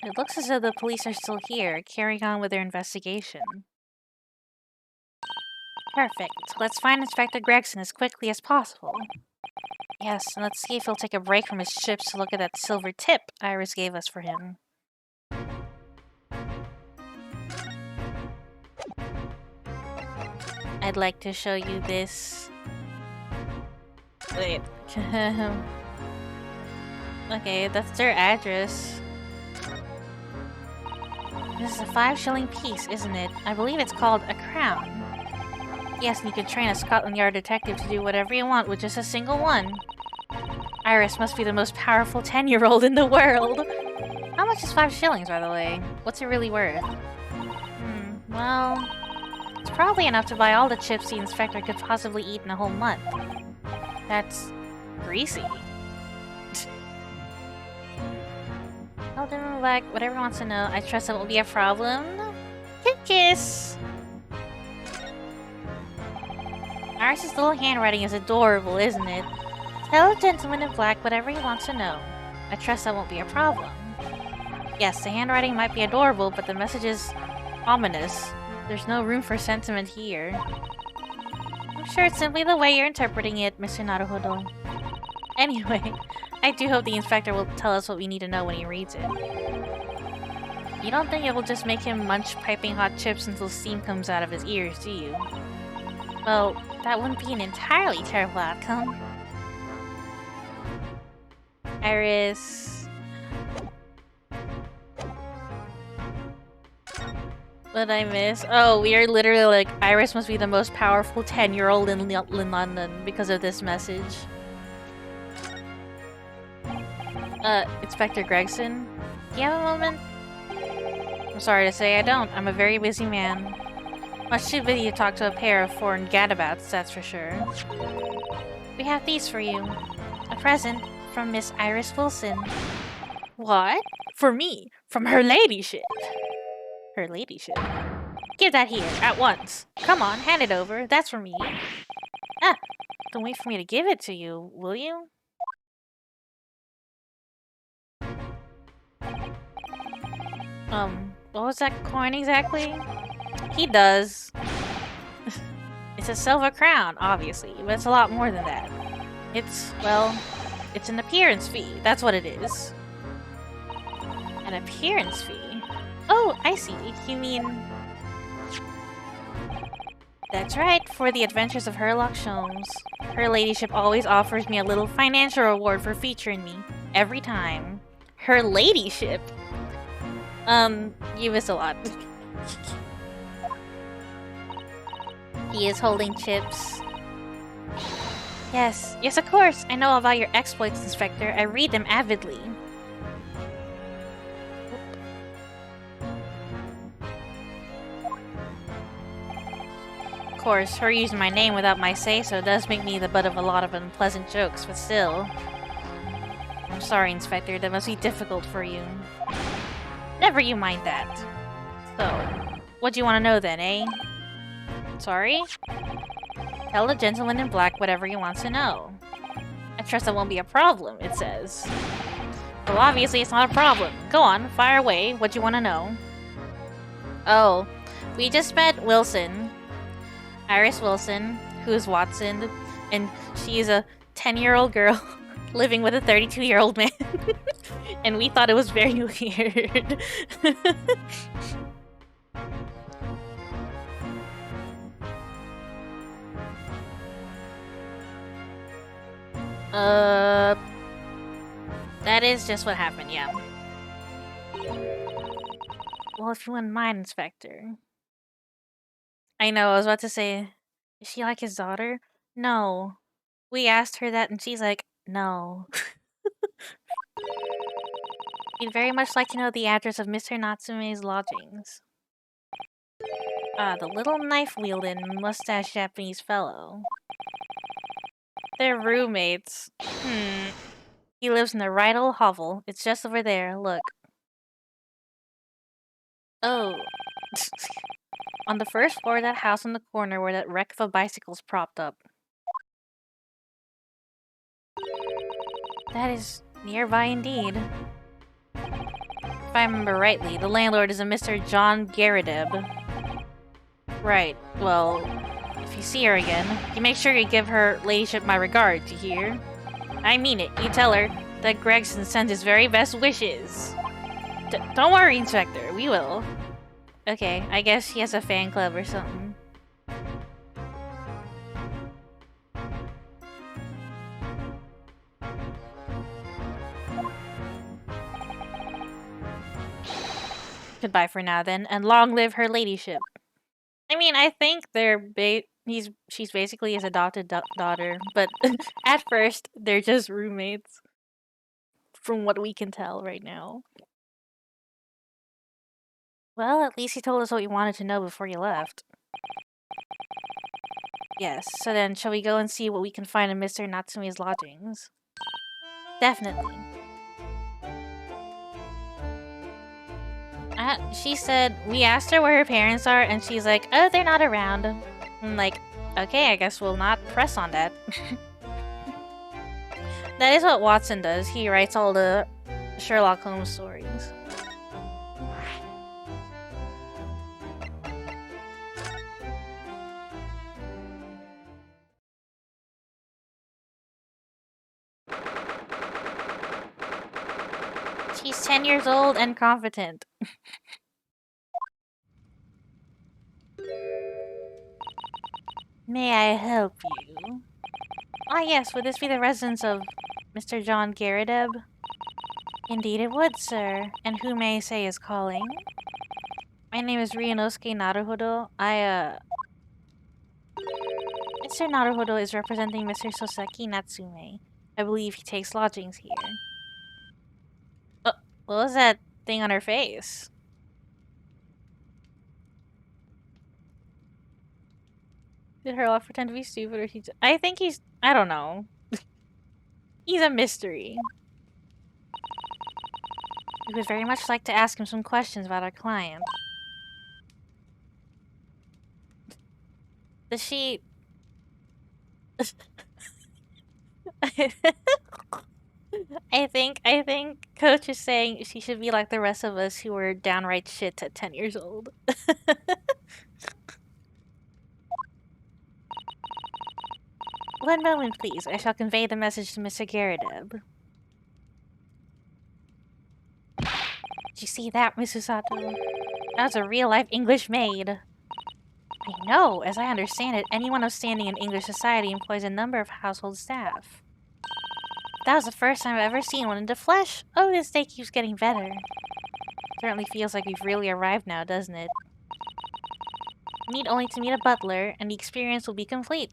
It looks as though the police are still here, carrying on with their investigation. Perfect. Let's find Inspector Gregson as quickly as possible. Yes, and let's see if he'll take a break from his chips to look at that silver tip Iris gave us for him. I'd like to show you this. Wait. Okay, that's their address. This is a 5-shilling piece, isn't it? I believe it's called a crown. Yes, and you can train a Scotland Yard detective to do whatever you want with just a single one. Iris must be the most powerful 10-year-old in the world. How much is 5 shillings, by the way? What's it really worth? Well, it's probably enough to buy all the chips the inspector could possibly eat in a whole month. That's greasy. Oh Tell them like whatever he wants to know. I trust that won't be a problem. Kiss. Iris's little handwriting is adorable, isn't it? Tell the gentleman in black whatever he wants to know. I trust that won't be a problem. Yes, the handwriting might be adorable, but the message is ominous. There's no room for sentiment here. I'm sure it's simply the way you're interpreting it, Mr. Naruhodo. Anyway, I do hope the inspector will tell us what we need to know when he reads it. You don't think it will just make him munch piping hot chips until steam comes out of his ears, do you? Well, that wouldn't be an entirely terrible outcome. Iris... What I miss? Oh, we are literally like, Iris must be the most powerful 10-year-old in London because of this message. Inspector Gregson? Do you have a moment? I'm sorry to say I don't. I'm a very busy man. Much too busy to talk to a pair of foreign gadabouts, that's for sure. We have these for you. A present from Miss Iris Wilson. What? For me? From her ladyship? Her ladyship? Give that here, at once. Come on, hand it over. That's for me. Ah, don't wait for me to give it to you, will you? What was that coin exactly? He does. It's a silver crown, obviously, but it's a lot more than that. It's, well, it's an appearance fee. That's what it is. An appearance fee? Oh, I see. You mean... That's right, for the adventures of Herlock Sholmes. Her ladyship always offers me a little financial reward for featuring me. Every time. Her ladyship? You miss a lot. He is holding chips. Yes, yes, of course. I know about your exploits, Inspector. I read them avidly. Of course, her using my name without my say-so does make me the butt of a lot of unpleasant jokes, but still. I'm sorry, Inspector. That must be difficult for you. Never you mind that. So, what do you want to know then, eh? Sorry? Tell the gentleman in black whatever he wants to know. I trust that won't be a problem, it says. Well, obviously it's not a problem. Go on, fire away. What do you want to know? Oh, we just met Wilson. Iris Wilson, who's Watson, and she's a 10-year-old girl living with a 32-year-old man. And we thought it was very weird. That is just what happened, yeah. Well, if you wouldn't mind, Inspector. I know, I was about to say, is she like his daughter? No. We asked her that and she's like, no. We'd very much like to know the address of Mr. Natsume's lodgings. Ah, the little knife-wielding, mustache Japanese fellow. They're roommates. He lives in the right old hovel. It's just over there, look. Oh. On the first floor of that house on the corner where that wreck of a bicycle's propped up. That is nearby indeed. If I remember rightly, the landlord is a Mr. John Garadeb. Right, well, if you see her again, you make sure you give her ladyship my regards, you hear? I mean it, you tell her that Gregson sends his very best wishes. Don't worry, Inspector, we will. Okay, I guess he has a fan club or something. Goodbye for now then, and long live her ladyship. I mean, I think she's basically his adopted daughter, but at first they're just roommates. From what we can tell right now. Well, at least he told us what you wanted to know before you left. Yes, so then shall we go and see what we can find in Mr. Natsume's lodgings? Definitely. She said, we asked her where her parents are, and she's like, oh, they're not around. I'm like, okay, I guess we'll not press on that. That is what Watson does. He writes all the Sherlock Holmes stories. She's 10 years old and competent. May I help you? Ah yes, would this be the residence of Mr. John Garrideb? Indeed it would, sir. And who may I say is calling? My name is Ryunosuke Naruhodo. Mr. Naruhodo is representing Mr. Soseki Natsume. I believe he takes lodgings here. Oh, what was that thing on her face? Did Herlock pretend to be stupid, or he I think he's... I don't know. He's a mystery. We would very much like to ask him some questions about our client. Does she... I think Coach is saying she should be like the rest of us who were downright shit at 10 years old. One moment, please. I shall convey the message to Mr. Garrideb. Did you see that, Mrs. Sato? That was a real-life English maid. I know. As I understand it, anyone of standing in English society employs a number of household staff. That was the first time I've ever seen one in the flesh. Oh, this day keeps getting better. Certainly feels like we've really arrived now, doesn't it? We need only to meet a butler, and the experience will be complete.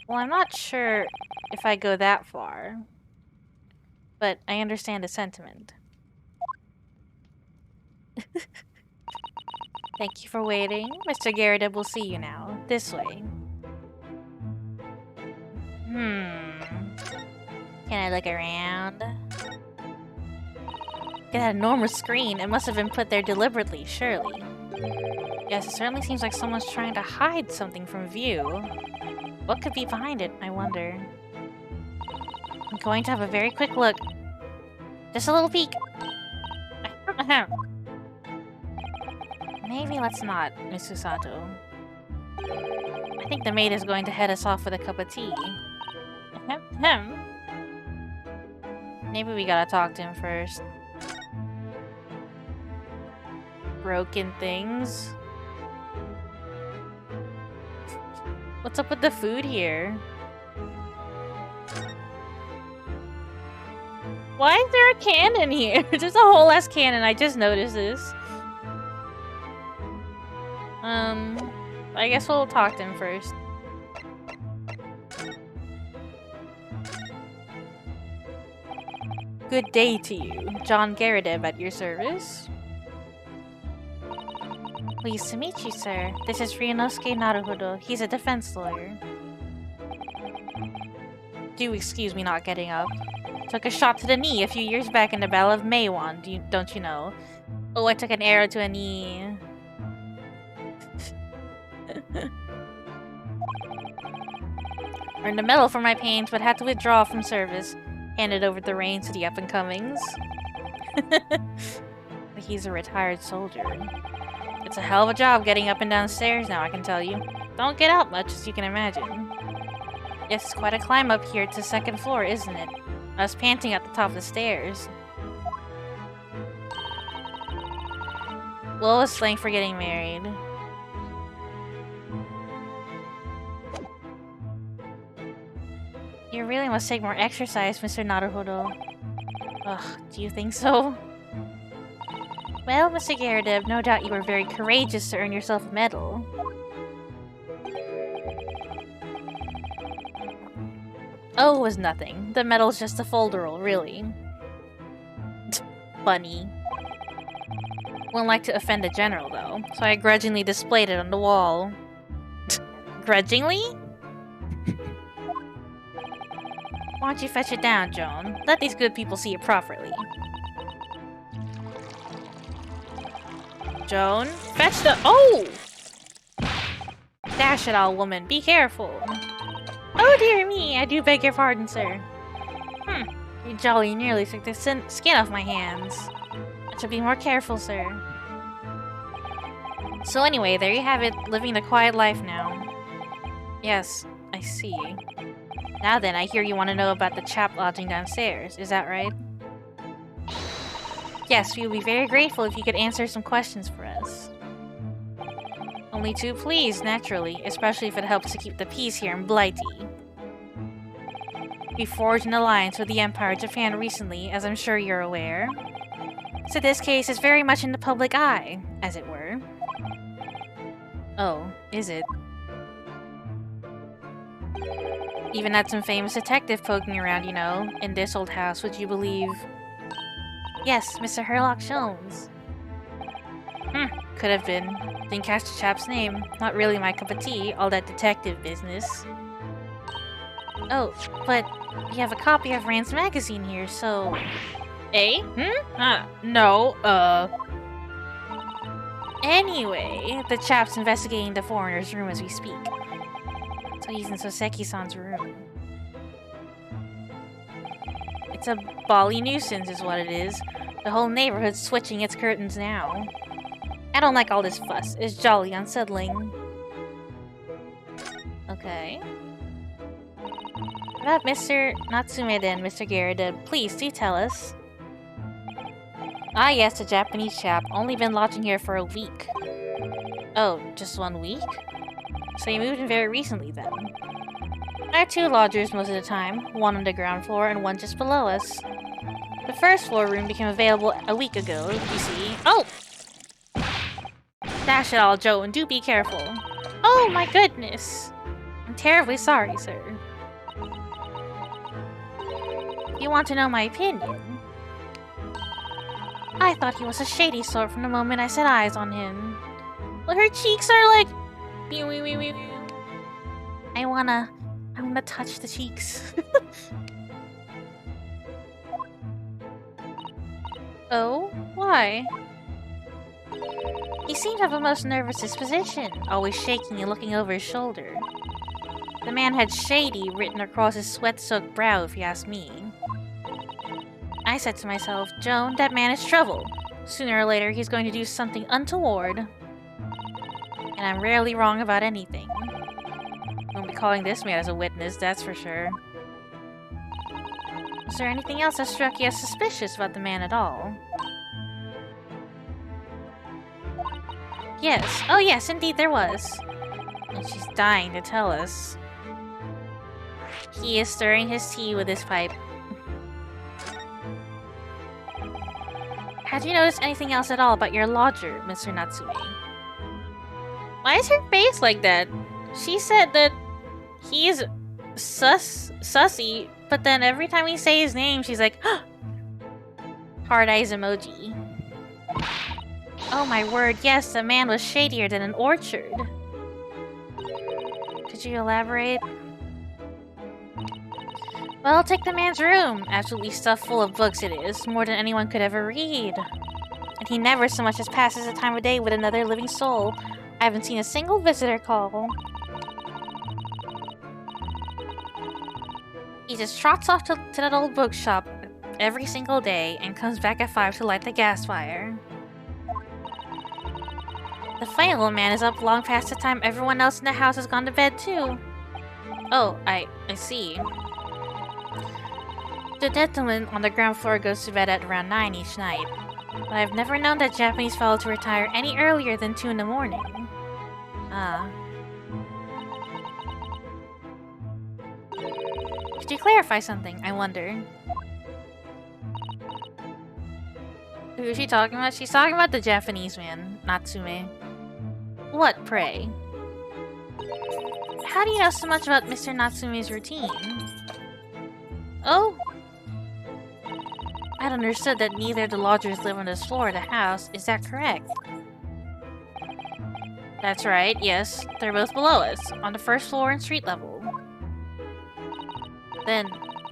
Well, I'm not sure if I go that far. But I understand the sentiment. Thank you for waiting. Mr. Garrideb will see you now. This way. Can I look around? Look at that enormous screen. It must have been put there deliberately, surely. Yes, it certainly seems like someone's trying to hide something from view. What could be behind it, I wonder? I'm going to have a very quick look. Just a little peek. Maybe let's not, Miss Susato. I think the maid is going to head us off with a cup of tea. Maybe we gotta talk to him first. Broken things. What's up with the food here? Why is there a cannon here? There's a whole ass cannon, I just noticed this. I guess we'll talk to him first. Good day to you. John Garrideb at your service. Pleased to meet you, sir. This is Ryunosuke Naruhodo. He's a defense lawyer. Do excuse me not getting up. Took a shot to the knee a few years back in the Battle of Meiwan, don't you know? Oh, I took an arrow to a knee. Earned a medal for my pains, but had to withdraw from service. Handed over the reins to the up-and-comings. But he's a retired soldier. It's a hell of a job getting up and down stairs now, I can tell you. Don't get out much, as you can imagine. Yes, it's quite a climb up here to the second floor, isn't it? I was panting at the top of the stairs. What was slang for getting married? You really must take more exercise, Mr. Naruhodo. Ugh, do you think so? Well, Mr. Garrideb, no doubt you were very courageous to earn yourself a medal. Oh, it was nothing. The medal's just a folderol, really. Funny. Wouldn't like to offend the general, though, so I grudgingly displayed it on the wall. Grudgingly? Why don't you fetch it down, Joan? Let these good people see it properly. Joan, fetch the— Oh! Dash it all, woman. Be careful. Oh dear me, I do beg your pardon, sir. You jolly nearly took the skin off my hands. I should be more careful, sir. So anyway, there you have it, living the quiet life now. Yes, I see. Now then, I hear you want to know about the chap lodging downstairs, is that right? Yes, we would be very grateful if you could answer some questions for us. Only two please, naturally, especially if it helps to keep the peace here in Blighty. We forged an alliance with the Empire of Japan recently, as I'm sure you're aware. So this case is very much in the public eye, as it were. Oh, is it? Even had some famous detective poking around, you know, in this old house, would you believe? Yes, Mr. Herlock Sholmes. Could have been. Didn't catch the chap's name. Not really my cup of tea, all that detective business. Oh, but you have a copy of Rand's magazine here, so... Eh? No, Anyway, the chap's investigating the foreigner's room as we speak. So he's in Soseki-san's room. It's a bally nuisance is what it is. The whole neighborhood's switching its curtains now. I don't like all this fuss. It's jolly unsettling. Okay. About Mr. Natsume then, Mr. Garrett, please do tell us. Ah yes, the Japanese chap. Only been lodging here for a week. Oh, just 1 week? So you moved in very recently then. There are 2 lodgers most of the time, one on the ground floor and one just below us. The first floor room became available a week ago, you see. Oh! Dash it all, Joe, and do be careful. Oh my goodness! I'm terribly sorry, sir. You want to know my opinion? I thought he was a shady sort from the moment I set eyes on him. Well, her cheeks are like... I wanna touch the cheeks. Oh? Why? He seemed to have a most nervous disposition, always shaking and looking over his shoulder. The man had shady written across his sweat-soaked brow, if you ask me. I said to myself, Joan, that man is trouble. Sooner or later, he's going to do something untoward. And I'm rarely wrong about anything. Won't be calling this man as a witness, that's for sure. Was there anything else that struck you as suspicious about the man at all? Yes. Oh yes, indeed there was. And she's dying to tell us. He is stirring his tea with his pipe. Had you noticed anything else at all about your lodger, Mr. Natsume? Why is her face like that? She said that he's sussy, but then every time we say his name, she's like, hard eyes emoji. Oh my word, yes, the man was shadier than an orchard. Could you elaborate? Well, take the man's room. Absolutely stuffed full of books it is, more than anyone could ever read. And he never so much as passes a time of day with another living soul. I haven't seen a single visitor call. He just trots off to that old bookshop every single day and comes back at 5 to light the gas fire. The funny little man is up long past the time everyone else in the house has gone to bed too. Oh, I see. The gentleman on the ground floor goes to bed at around 9 each night. But I've never known that Japanese fellow to retire any earlier than 2 in the morning. Ah. Could you clarify something, I wonder? Who is she talking about? She's talking about the Japanese man, Natsume. What, pray? How do you know so much about Mr. Natsume's routine? Oh? I'd understood that neither of the lodgers live on this floor of the house. Is that correct? That's right, yes. They're both below us, on the first floor and street level. Then,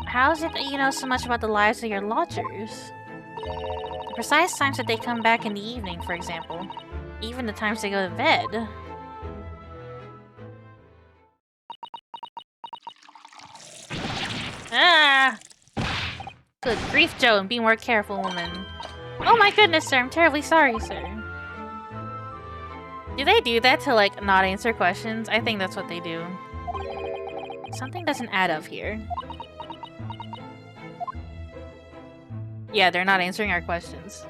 how is it that you know so much about the lives of your lodgers? The precise times that they come back in the evening, for example. Even the times they go to bed. Ah! Good grief, Joan. Be more careful, woman. Oh my goodness, sir. I'm terribly sorry, sir. Do they do that to, like, not answer questions? I think that's what they do. Something doesn't add up here. Yeah, they're not answering our questions.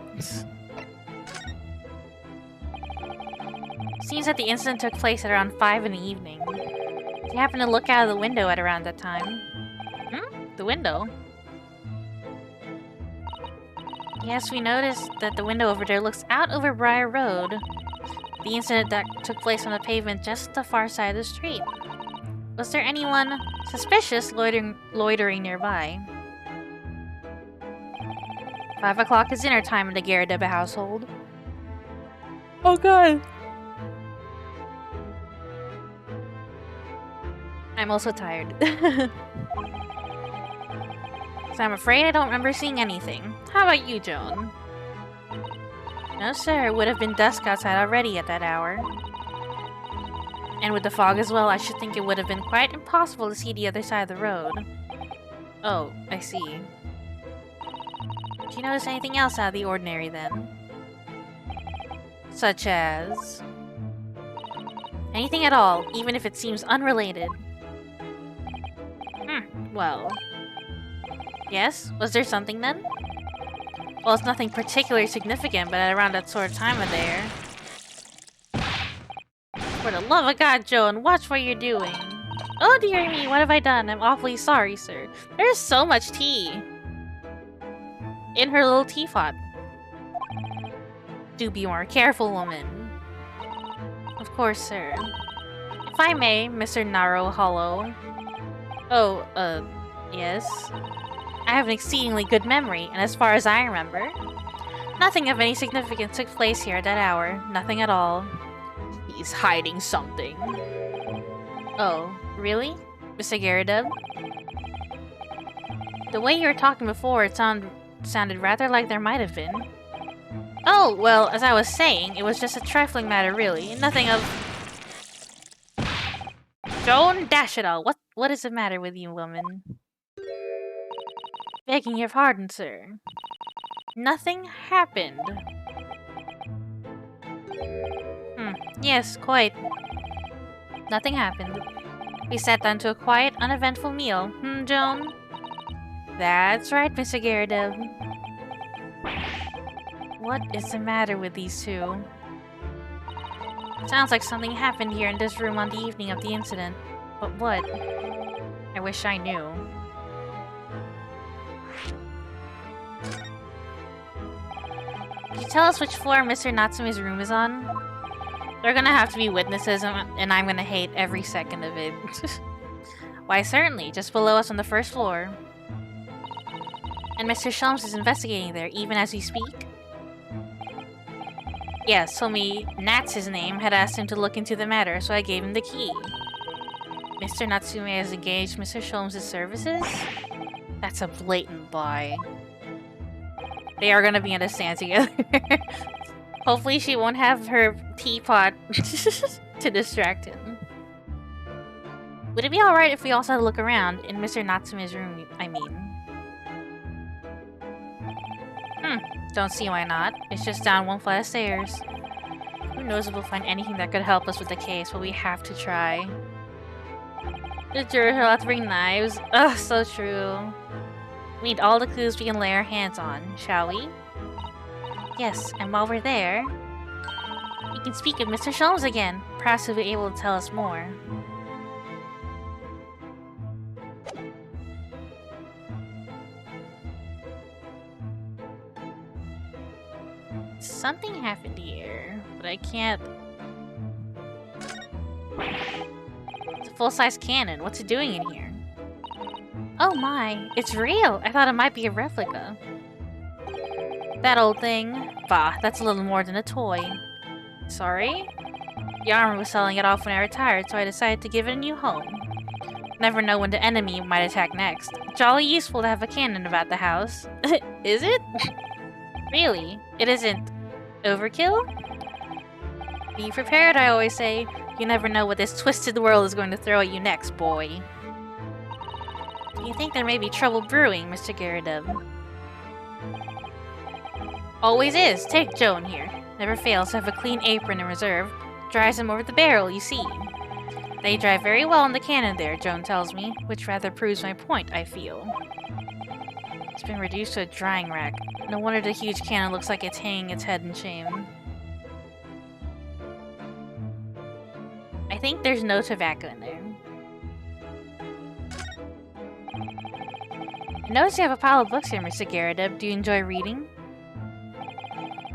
Seems that the incident took place at around 5 in the evening. Did you happen to look out of the window at around that time? The window? Yes, we noticed that the window over there looks out over Briar Road. The incident that took place on the pavement just the far side of the street. Was there anyone suspicious loitering nearby? 5 o'clock is dinner time in the Garridebba household. Oh god! I'm also tired. So I'm afraid I don't remember seeing anything. How about you, Joan? No, sir. It would have been dusk outside already at that hour. And with the fog as well, I should think it would have been quite impossible to see the other side of the road. Oh, I see. Do you notice anything else out of the ordinary, then? Such as... anything at all, even if it seems unrelated. Well... yes? Was there something then? Well, it's nothing particularly significant, but at around that sort of time of there... For the love of God, Joan, watch what you're doing. Oh dear me, what have I done? I'm awfully sorry, sir. There's so much tea. In her little teapot. Do be more careful, woman. Of course, sir. If I may, Mr. Narrow Hollow. Oh, yes? I have an exceedingly good memory, and as far as I remember, nothing of any significance took place here at that hour. Nothing at all. He's hiding something. Oh, really? Mr. Garrideb? The way you were talking before, it sounded rather like there might have been. Oh, well, as I was saying, it was just a trifling matter, really. Nothing of... Joan, dash it all. What is the matter with you, woman? Begging your pardon, sir. Nothing happened. Yes, quite. Nothing happened. We sat down to a quiet, uneventful meal. Joan? That's right, Mr. Garrideb. What is the matter with these two? Sounds like something happened here in this room on the evening of the incident. But what? I wish I knew. Could you tell us which floor Mr. Natsume's room is on? They're gonna have to be witnesses, and I'm gonna hate every second of it. Why, certainly, just below us on the first floor. And Mr. Sholmes is investigating there, even as we speak? Yes, told me Nat's his name, had asked him to look into the matter, so I gave him the key. Mr. Natsume has engaged Mr. Sholmes' services? That's a blatant lie. They are gonna be in a stand together. Hopefully she won't have her teapot to distract him. Would it be alright if we also had a look around in Mr. Natsume's room, I mean? Don't see why not. It's just down one flight of stairs. Who knows if we'll find anything that could help us with the case, but we have to try. The jurors are allowed to bring knives. Ugh, so true. We need all the clues we can lay our hands on, shall we? Yes, and while we're there, we can speak of Mr. Sholmes again. Perhaps he'll be able to tell us more. Something happened here, but I can't... It's a full-size cannon. What's it doing in here? Oh my, it's real! I thought it might be a replica. That old thing? Bah, that's a little more than a toy. Sorry? The armor was selling it off when I retired, so I decided to give it a new home. Never know when the enemy might attack next. Jolly useful to have a cannon about the house. Is it? Really? It isn't overkill? Be prepared, I always say. You never know what this twisted world is going to throw at you next, boy. Do you think there may be trouble brewing, Mr. Garrideb? Always is. Take Joan here. Never fails to have a clean apron in reserve. Drives him over the barrel, you see. They drive very well in the cannon there, Joan tells me, which rather proves my point, I feel. It's been reduced to a drying rack. No wonder the huge cannon looks like it's hanging its head in shame. I think there's no tobacco in there. I notice you have a pile of books here, Mr. Garrideb. Do you enjoy reading?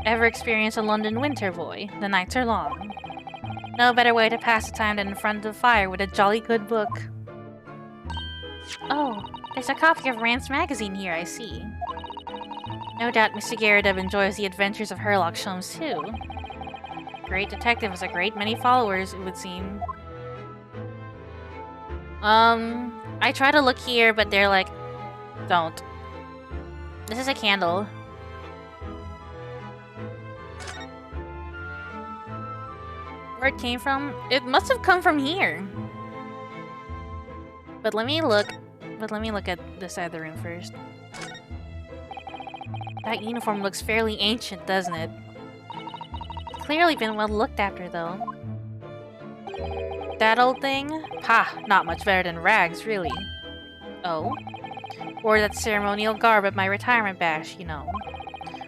Ever experience a London winter, boy? The nights are long. No better way to pass the time than in front of the fire with a jolly good book. Oh, there's a copy of Rand's magazine here, I see. No doubt Mr. Garrideb enjoys the adventures of Herlock Sholmes too. Great detective has a great many followers, it would seem. I try to look here, but they're like, don't. This is a candle. Where it came from? It must have come from here. But let me look at this side of the room first. That uniform looks fairly ancient, doesn't it? It's clearly been well looked after, though. That old thing? Ha! Not much better than rags, really. Oh? Wore that ceremonial garb at my retirement bash, you know.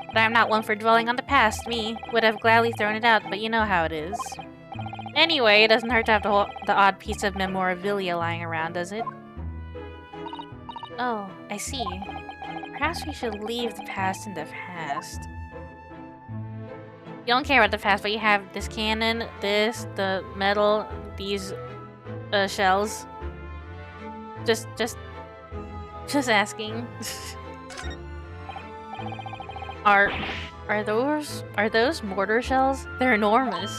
But I'm not one for dwelling on the past, me. Would have gladly thrown it out, but you know how it is. Anyway, it doesn't hurt to have the odd piece of memorabilia lying around, does it? Oh, I see. Perhaps we should leave the past in the past. You don't care about the past, but you have this cannon, this, the metal, these shells. Just asking. Are those mortar shells? They're enormous.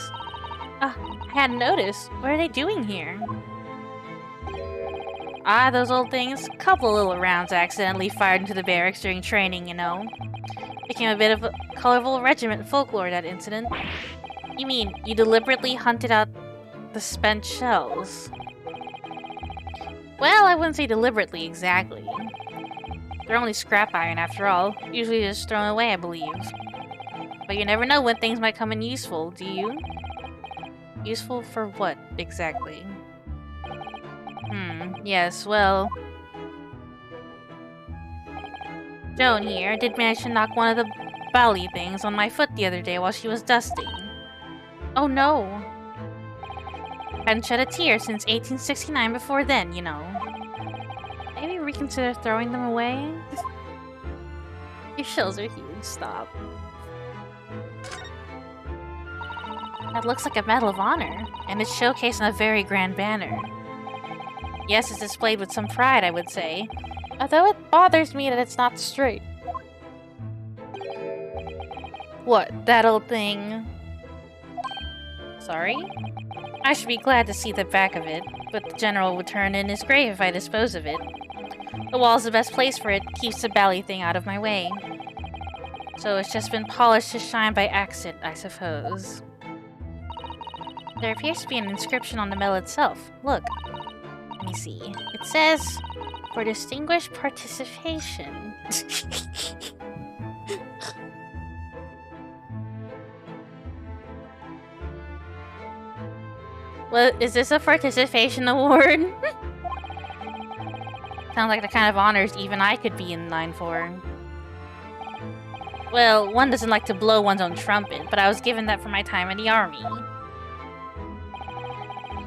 Ah, I hadn't noticed. What are they doing here? Ah, those old things. Couple of little rounds accidentally fired into the barracks during training, you know. Became a bit of a colorful regiment folklore, that incident. You mean, you deliberately hunted out the spent shells? Well, I wouldn't say deliberately, exactly. They're only scrap iron, after all. Usually just thrown away, I believe. But you never know when things might come in useful, do you? Useful for what, exactly? Yes, well... Joan here did manage to knock one of the bally things on my foot the other day while she was dusting. Oh no! Hadn't shed a tear since 1869 before then, you know. Maybe reconsider throwing them away? Your shells are huge, stop. That looks like a Medal of Honor, and it's showcased on a very grand banner. Yes, it's displayed with some pride, I would say. Although it bothers me that it's not straight. What, that old thing? Sorry? I should be glad to see the back of it, but the general would turn in his grave if I dispose of it. The wall's the best place for it, keeps the bally thing out of my way. So it's just been polished to shine by accident, I suppose. There appears to be an inscription on the medal itself. Look. Let me see. It says, for distinguished participation. Well, is this a participation award? Sounds like the kind of honors even I could be in line for. Well, one doesn't like to blow one's own trumpet, but I was given that for my time in the army.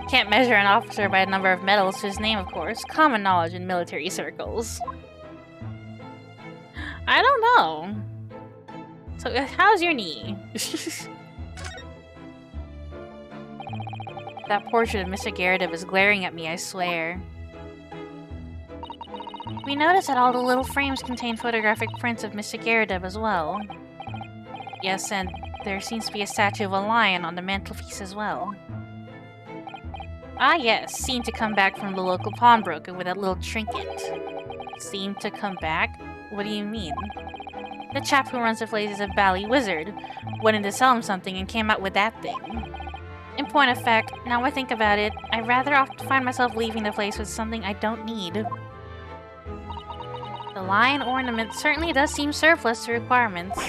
Can't measure an officer by the number of medals to his name, of course. Common knowledge in military circles. I don't know. So, how's your knee? That portrait of Mr. Garrideb is glaring at me, I swear. We noticed that all the little frames contain photographic prints of Mr. Garrideb as well. Yes, and there seems to be a statue of a lion on the mantelpiece as well. Ah yes, seemed to come back from the local pawnbroker with that little trinket. Seemed to come back? What do you mean? The chap who runs the place is a bally wizard. Went in to sell him something and came out with that thing. In point of fact, now I think about it, I rather often find myself leaving the place with something I don't need. The lion ornament certainly does seem surplus to requirements.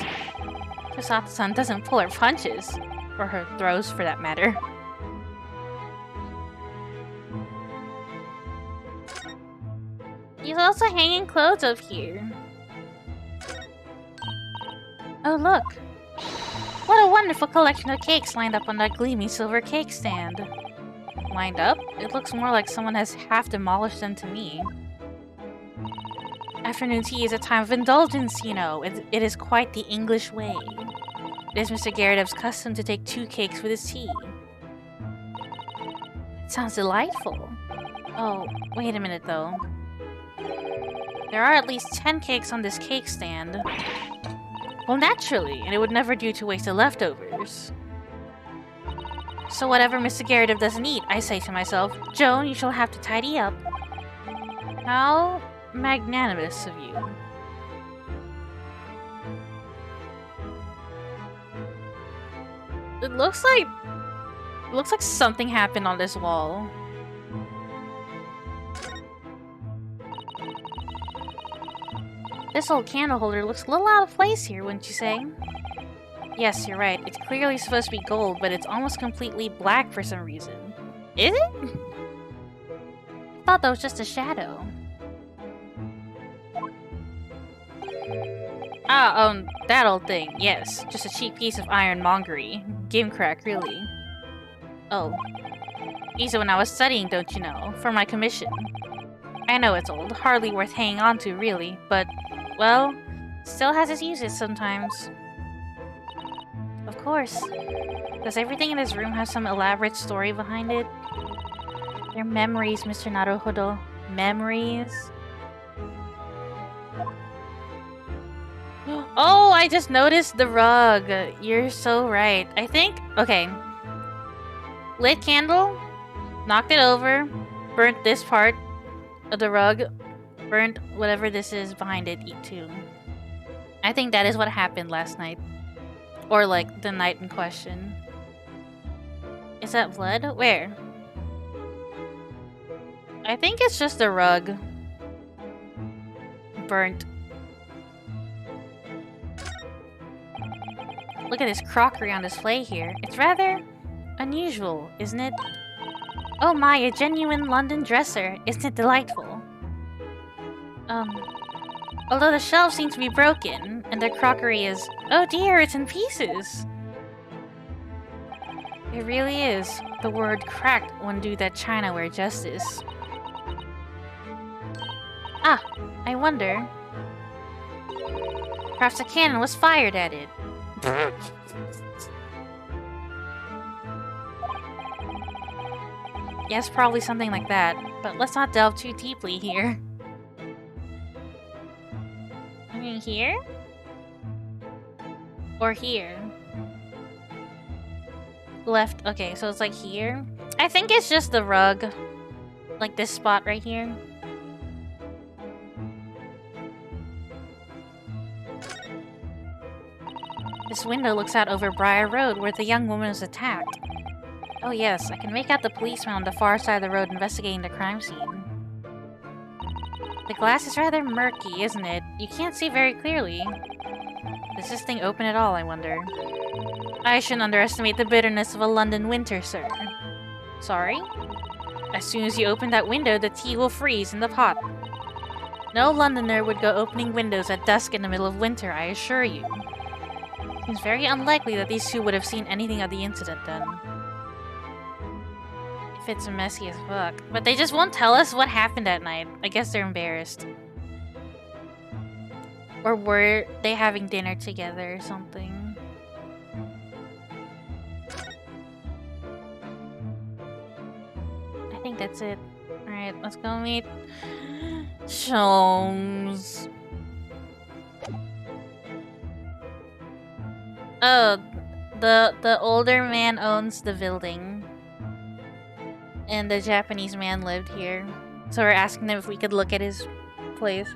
Chisatsu-san doesn't pull her punches. Or her throws, for that matter. He's also hanging clothes up here. Oh, look! What a wonderful collection of cakes lined up on that gleaming silver cake stand. Lined up? It looks more like someone has half demolished them to me. Afternoon tea is a time of indulgence, you know. It is quite the English way. It is Mr. Garadev's custom to take 2 cakes with his tea. It sounds delightful. Oh, wait a minute though. There are at least 10 cakes on this cake stand. Well, naturally, and it would never do to waste the leftovers. So whatever Mr. Garadev doesn't eat, I say to myself, Joan, you shall have to tidy up. How magnanimous of you. It looks like something happened on this wall. This old candle holder looks a little out of place here, wouldn't you say? Yes, you're right. It's clearly supposed to be gold, but it's almost completely black for some reason. Is it? I thought that was just a shadow. Ah, that old thing. Yes, just a cheap piece of ironmongery. Gimcrack, really. Oh. These are when I was studying, don't you know, for my commission. I know it's old, hardly worth hanging on to, really, but, well, still has its uses sometimes. Of course. Does everything in this room have some elaborate story behind it? They're memories, Mr. Naruhodo. Memories. Oh, I just noticed the rug. You're so right. I think... Okay. Lit candle. Knocked it over. Burnt this part of the rug. Burnt whatever this is behind it too. I think that is what happened last night. Or like the night in question. Is that blood? Where? I think it's just a rug. Burnt. Look at this crockery on display here. It's rather unusual, isn't it? Oh my, a genuine London dresser. Isn't it delightful? Although the shelves seem to be broken, and the crockery is... Oh dear, it's in pieces! It really is. The word cracked wouldn't do that chinaware justice. Ah, I wonder... Perhaps a cannon was fired at it. Yes, probably something like that, but let's not delve too deeply here. I mean, here? Or here? Left, okay, so it's like here? I think it's just the rug. Like this spot right here. This window looks out over Briar Road, where the young woman was attacked. Oh yes, I can make out the policeman on the far side of the road investigating the crime scene. The glass is rather murky, isn't it? You can't see very clearly. Does this thing open at all, I wonder? I shouldn't underestimate the bitterness of a London winter, sir. Sorry? As soon as you open that window, the tea will freeze in the pot. No Londoner would go opening windows at dusk in the middle of winter, I assure you. Seems very unlikely that these two would have seen anything of the incident then. If it's messy as fuck. But they just won't tell us what happened that night. I guess they're embarrassed. Or were they having dinner together or something? I think that's it. Alright, let's go meet Sholmes. Oh, the older man owns the building. And the Japanese man lived here. So we're asking them if we could look at his place.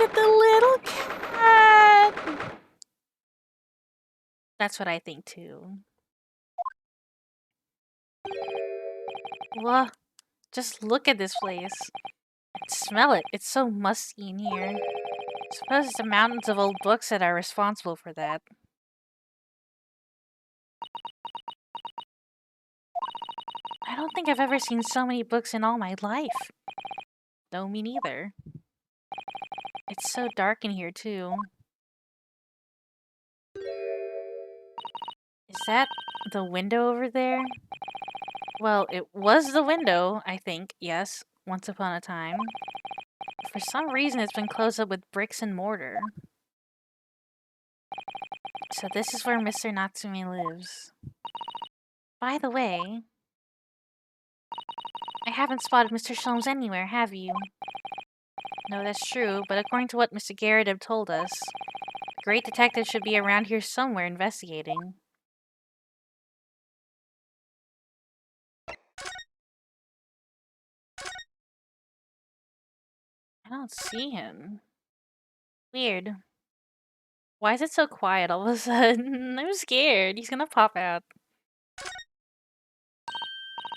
at the little cat! That's what I think too. Whoa, just look at this place. Smell it. It's so musty in here. Suppose it's the mountains of old books that are responsible for that. I don't think I've ever seen so many books in all my life. No, me neither. It's so dark in here, too. Is that the window over there? Well, it was the window, I think, yes, once upon a time. For some reason, it's been closed up with bricks and mortar. So this is where Mr. Natsume lives. By the way, I haven't spotted Mr. Sholmes anywhere, have you? No, that's true, but according to what Mr. Garrett told us, the great detective should be around here somewhere investigating. I don't see him. Weird. Why is it so quiet all of a sudden? I'm scared. He's gonna pop out.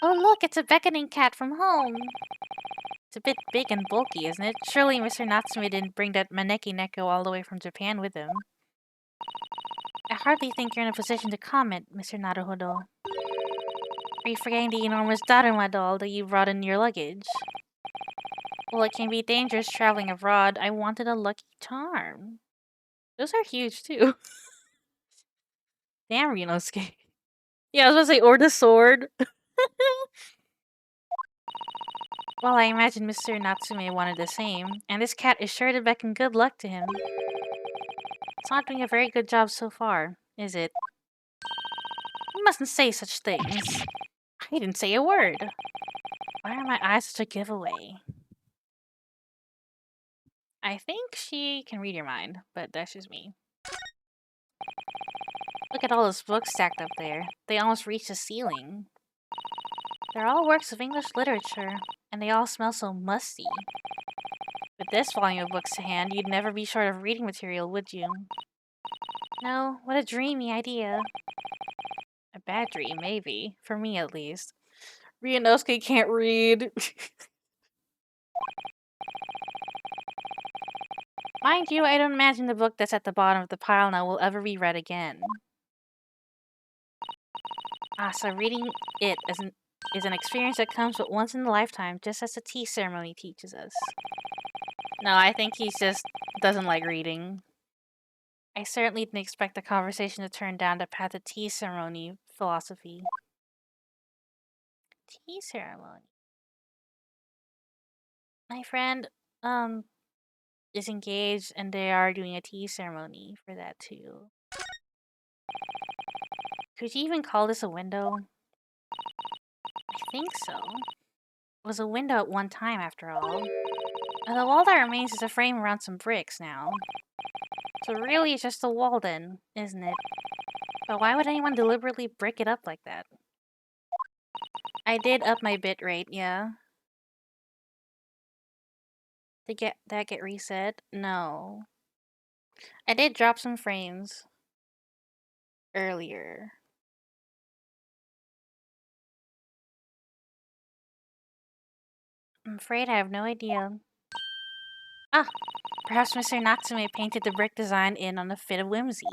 Oh look, it's a beckoning cat from home. It's a bit big and bulky, isn't it? Surely Mr. Natsume didn't bring that Maneki Neko all the way from Japan with him. I hardly think you're in a position to comment, Mr. Naruhodo. Are you forgetting the enormous Daruma doll that you brought in your luggage? Well, it can be dangerous traveling abroad. I wanted a lucky charm. Those are huge, too. Damn, Ryunosuke. Yeah, I was gonna say, or the sword. Well, I imagine Mr. Natsume wanted the same, and this cat is sure to beckon good luck to him. It's not doing a very good job so far, is it? You mustn't say such things. I didn't say a word. Why are my eyes such a giveaway? I think she can read your mind, but that's just me. Look at all those books stacked up there. They almost reach the ceiling. They're all works of English literature, and they all smell so musty. With this volume of books to hand, you'd never be short of reading material, would you? No, what a dreamy idea. A bad dream, maybe. For me, at least. Ryunosuke can't read. Mind you, I don't imagine the book that's at the bottom of the pile now will ever be read again. Ah, so reading it is an experience that comes but once in a lifetime, just as the tea ceremony teaches us. No, I think he just doesn't like reading. I certainly didn't expect the conversation to turn down the path of tea ceremony philosophy. Tea ceremony. My friend, is engaged and they are doing a tea ceremony for that too. Could you even call this a window? I think so. It was a window at one time, after all. And the wall that remains is a frame around some bricks now. So really it's just a wall then, isn't it? But why would anyone deliberately break it up like that? I did up my bitrate, yeah. Did that get reset? No. I did drop some frames earlier. I'm afraid I have no idea. Ah, perhaps Mr. Natsume painted the brick design in on a fit of whimsy.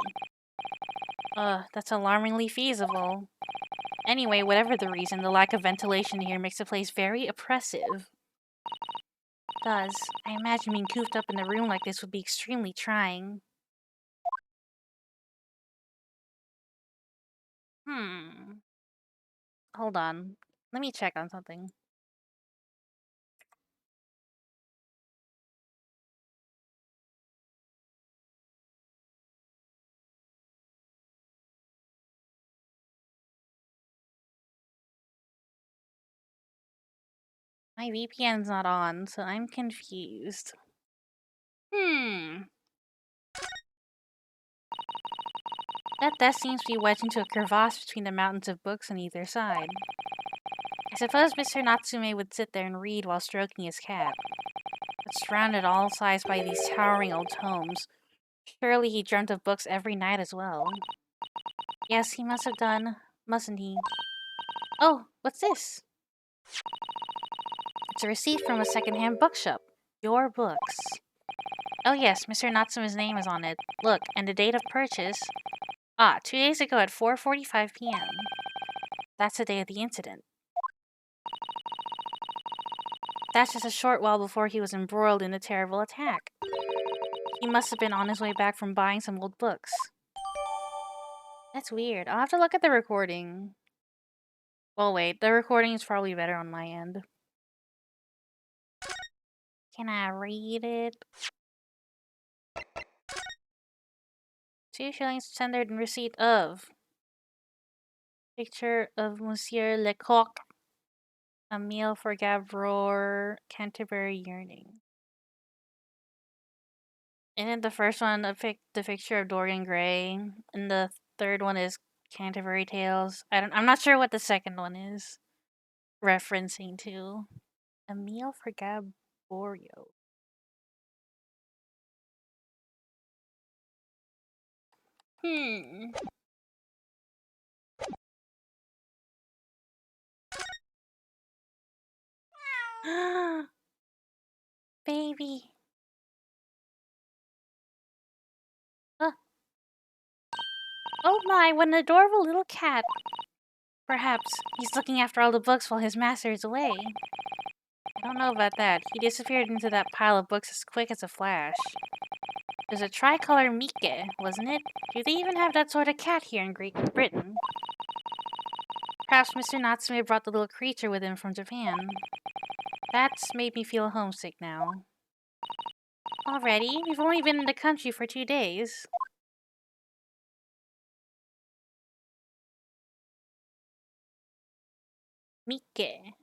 That's alarmingly feasible. Anyway, whatever the reason, the lack of ventilation here makes the place very oppressive. It does. I imagine being cooped up in a room like this would be extremely trying. Hold on. Let me check on something. My VPN's not on, so I'm confused. That desk seems to be wedged into a crevasse between the mountains of books on either side. I suppose Mr. Natsume would sit there and read while stroking his cat. surrounded all sides by these towering old tomes. Surely he dreamt of books every night as well. Yes, he must have done, mustn't he? Oh, what's this? It's a receipt from a second-hand bookshop. Your books. Oh yes, Mr. Natsume's name is on it. Look, and the date of purchase. Ah, 2 days ago at 4:45 p.m. That's the day of the incident. That's just a short while before he was embroiled in the terrible attack. He must have been on his way back from buying some old books. That's weird. I'll have to look at the recording. Well, wait, the recording is probably better on my end. Can I read it? 2 shillings tendered in receipt of. Picture of Monsieur Lecoq. A meal for Gavroche, Canterbury Yearning. Isn't the first one the picture of Dorian Gray, and the third one is Canterbury Tales? I'm not sure what the second one is referencing to. A meal for Gaboriau. Baby. Oh my, what an adorable little cat. Perhaps he's looking after all the books while his master is away. I don't know about that. He disappeared into that pile of books as quick as a flash. It was a tricolor Mike, wasn't it? Do they even have that sort of cat here in Great Britain? Perhaps Mr. Natsume brought the little creature with him from Japan. That's made me feel homesick now. Already? We've only been in the country for 2 days. Mike.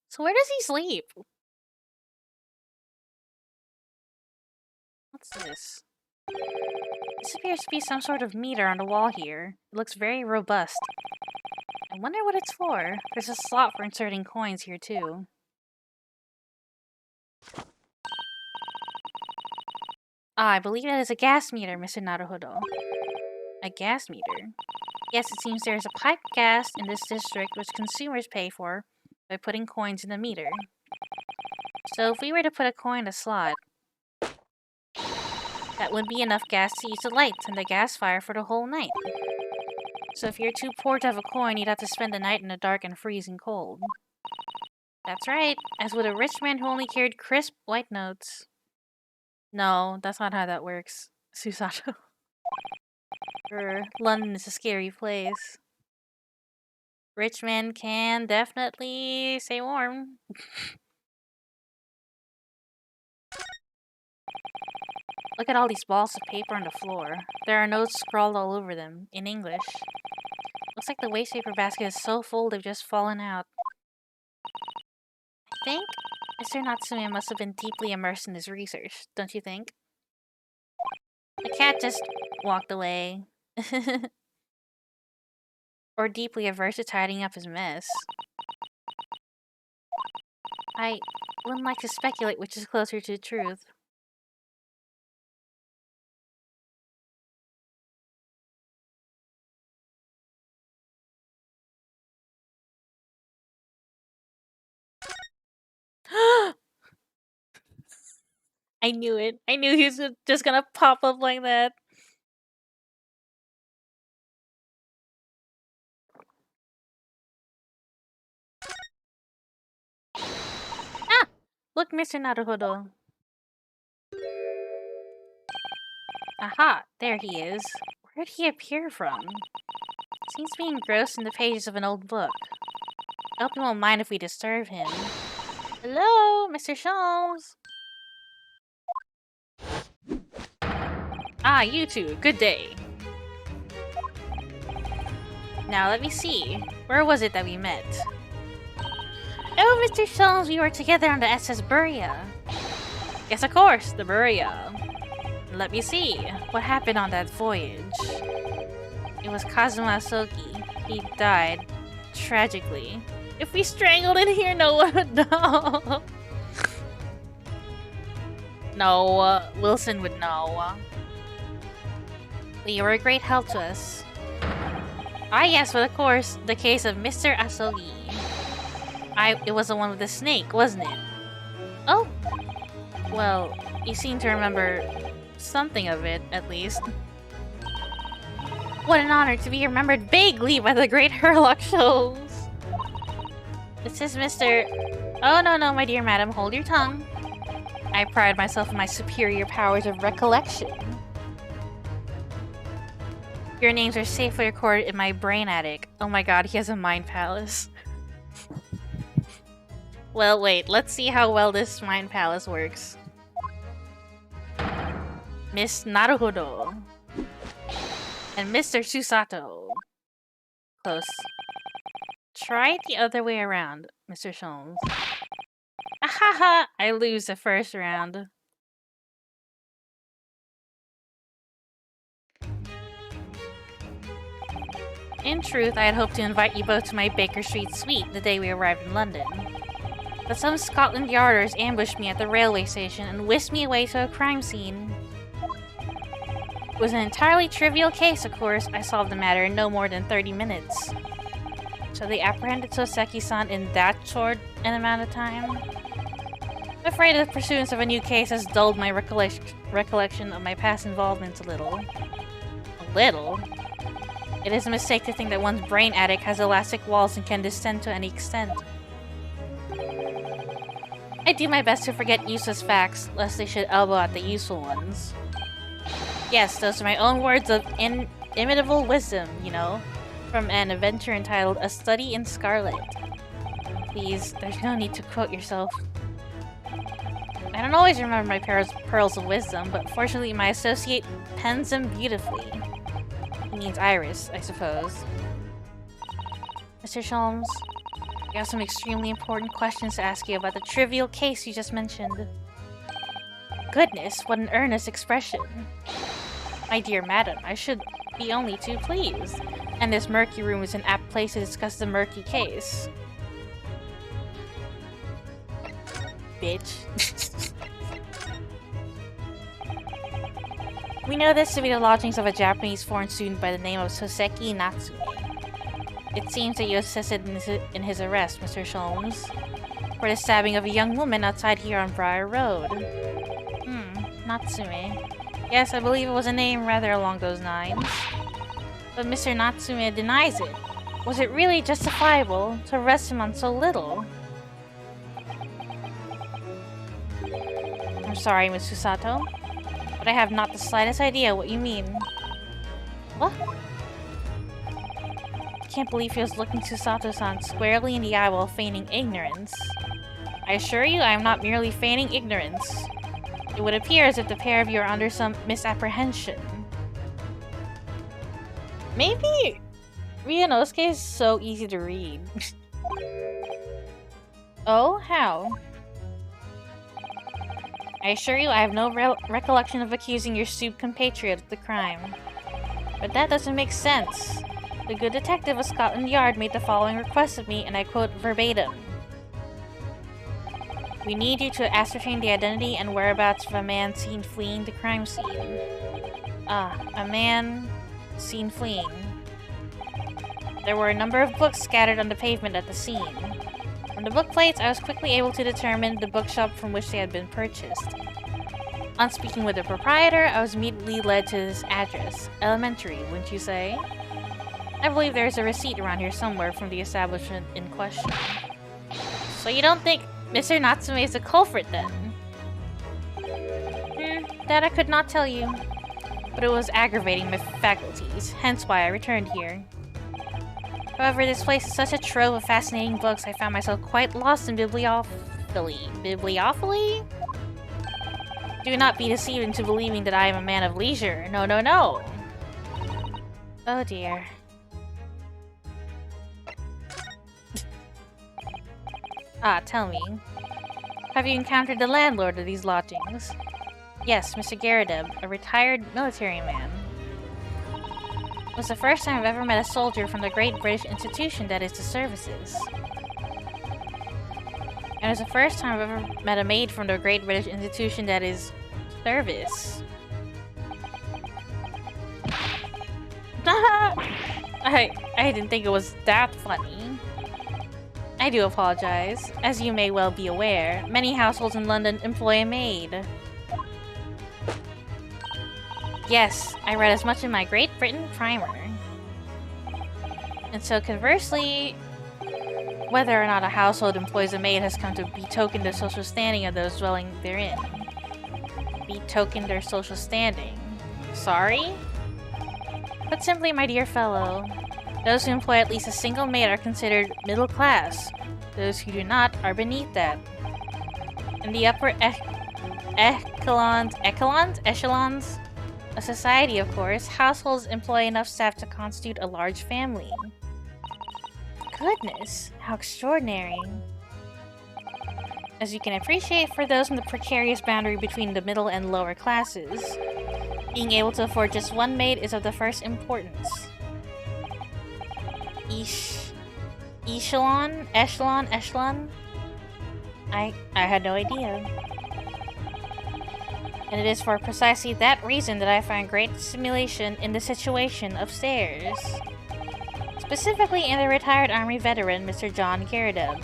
So where does he sleep? What's this? This appears to be some sort of meter on the wall here. It looks very robust. I wonder what it's for. There's a slot for inserting coins here too. Ah, I believe that is a gas meter, Mr. Naruhodo. A gas meter? Yes, it seems there is a pipe gas in this district which consumers pay for by putting coins in the meter. So if we were to put a coin in a slot, that would be enough gas to use the lights and the gas fire for the whole night. So if you're too poor to have a coin, you'd have to spend the night in the dark and freezing cold. That's right, as would a rich man who only carried crisp white notes. No, that's not how that works, Susato. London is a scary place. Rich men can definitely stay warm. Look at all these balls of paper on the floor. There are notes scrawled all over them, in English. Looks like the waste paper basket is so full they've just fallen out. I think Mr. Natsume must have been deeply immersed in his research, don't you think? The cat just walked away. Or deeply averse to tidying up his mess. I wouldn't like to speculate which is closer to the truth. I knew it. I knew he was just gonna pop up like that. Ah! Look, Mr. Naruhodo. Aha! There he is. Where'd he appear from? Seems to be engrossed in the pages of an old book. I hope he won't mind if we disturb him. Hello, Mr. Sholmes. Ah, you two. Good day. Now, let me see. Where was it that we met? Oh, Mr. Sholmes, we were together on the SS Buria. Yes, of course, the Buria. Let me see. What happened on that voyage? It was Kazuma Soki. He died. Tragically. If we strangled in here, no one would know. No, Wilson would know. You were a great help to us. Ah, yes, but of course, the case of Mr. Asogi. It was the one with the snake, wasn't it? Oh, well, you seem to remember something of it, at least. What an honor to be remembered vaguely by the great Herlock shows. This is Mr. Oh, no, my dear madam, hold your tongue. I pride myself in my superior powers of recollection. Your names are safely recorded in my brain attic. Oh my god, he has a mind palace. Well, wait, let's see how well this mind palace works. Miss Naruhodo. And Mr. Susato. Close. Try it the other way around, Mr. Sholmes. Ahaha! I lose the first round. In truth, I had hoped to invite you both to my Baker Street suite the day we arrived in London. But some Scotland Yarders ambushed me at the railway station and whisked me away to a crime scene. It was an entirely trivial case, of course. I solved the matter in no more than 30 minutes. So they apprehended Soseki-san in that short an amount of time? I'm afraid the pursuance of a new case has dulled my recollection of my past involvements a little. A little? It is a mistake to think that one's brain attic has elastic walls and can descend to any extent. I do my best to forget useless facts, lest they should elbow at the useful ones. Yes, those are my own words of inimitable wisdom, you know, from an adventure entitled A Study in Scarlet. Please, there's no need to quote yourself. I don't always remember my pearls of wisdom, but fortunately my associate pens them beautifully. He means Iris, I suppose. Mr. Sholmes, I have some extremely important questions to ask you about the trivial case you just mentioned. Goodness, what an earnest expression. My dear madam, I should be only too pleased. And this murky room is an apt place to discuss the murky case. Bitch. We know this to be the lodgings of a Japanese foreign student by the name of Soseki Natsume. It seems that you assisted in his arrest, Mr. Sholmes, for the stabbing of a young woman outside here on Briar Road. Natsume. Yes, I believe it was a name rather along those lines. But Mr. Natsume denies it. Was it really justifiable to arrest him on so little? I'm sorry, Miss Susato, but I have not the slightest idea what you mean. What? I can't believe he was looking Susato-san squarely in the eye while feigning ignorance. I assure you I am not merely feigning ignorance. It would appear as if the pair of you are under some misapprehension. Maybe Ryunosuke is so easy to read. Oh, how? I assure you I have no recollection of accusing your stupid compatriot of the crime. But that doesn't make sense. The good detective of Scotland Yard made the following request of me, and I quote verbatim. We need you to ascertain the identity and whereabouts of a man seen fleeing the crime scene. Ah, a man seen fleeing. There were a number of books scattered on the pavement at the scene. From the book plates, I was quickly able to determine the bookshop from which they had been purchased. On speaking with the proprietor, I was immediately led to this address. Elementary, wouldn't you say? I believe there's a receipt around here somewhere from the establishment in question. So you don't think Mr. Natsume is the culprit, then? That I could not tell you. But it was aggravating my faculties, hence why I returned here. However, this place is such a trove of fascinating books, I found myself quite lost in bibliophily. Bibliophily? Do not be deceived into believing that I am a man of leisure. No, no, no! Oh dear. Tell me. Have you encountered the landlord of these lodgings? Yes, Mr. Garadeb, a retired military man. It was the first time I've ever met a soldier from the great British institution that is the services. And it's the first time I've ever met a maid from the great British institution that is service. I didn't think it was that funny. I do apologize. As you may well be aware, many households in London employ a maid. Yes, I read as much in my Great Britain primer. And so conversely, whether or not a household employs a maid has come to betoken the social standing of those dwelling therein. Betoken their social standing. Sorry? Put simply, my dear fellow, those who employ at least a single maid are considered middle class. Those who do not are beneath that. In the upper echelons of society, of course, households employ enough staff to constitute a large family. Goodness, how extraordinary. As you can appreciate, for those in the precarious boundary between the middle and lower classes, being able to afford just one maid is of the first importance. Echelon? I had no idea. And it is for precisely that reason that I find great stimulation in the situation upstairs. Specifically in the retired army veteran, Mr. John Garrideb.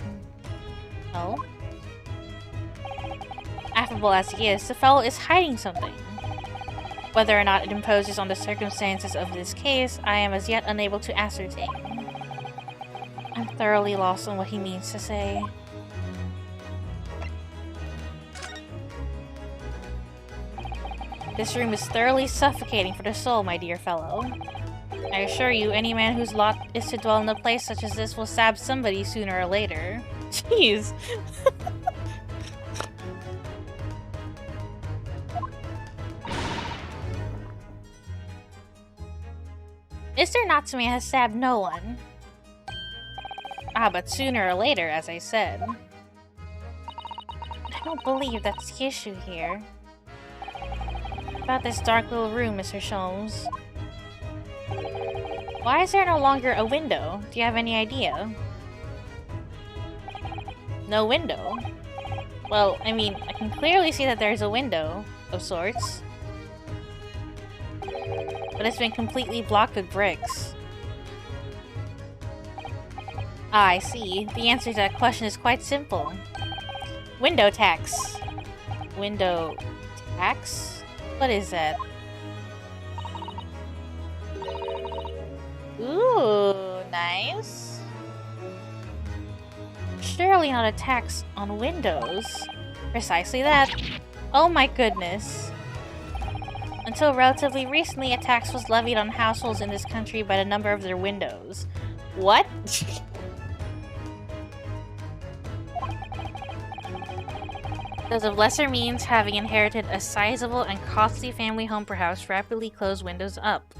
Oh? Affable as he is, the fellow is hiding something. Whether or not it imposes on the circumstances of this case, I am as yet unable to ascertain. I'm thoroughly lost on what he means to say. This room is thoroughly suffocating for the soul, my dear fellow. I assure you, any man whose lot is to dwell in a place such as this will stab somebody sooner or later. Jeez. Mr. Natsume has stabbed no one. Ah, but sooner or later, as I said. I don't believe that's the issue here. About this dark little room, Mr. Sholmes. Why is there no longer a window? Do you have any idea? No window? Well, I mean, I can clearly see that there's a window, of sorts. But it's been completely blocked with bricks. Ah, I see. The answer to that question is quite simple. Window tax. Window tax? What is that? Ooh, nice. Surely not a tax on windows. Precisely that. Oh my goodness. Until relatively recently, a tax was levied on households in this country by the number of their windows. What? Those of lesser means, having inherited a sizable and costly family home perhaps, rapidly close windows up.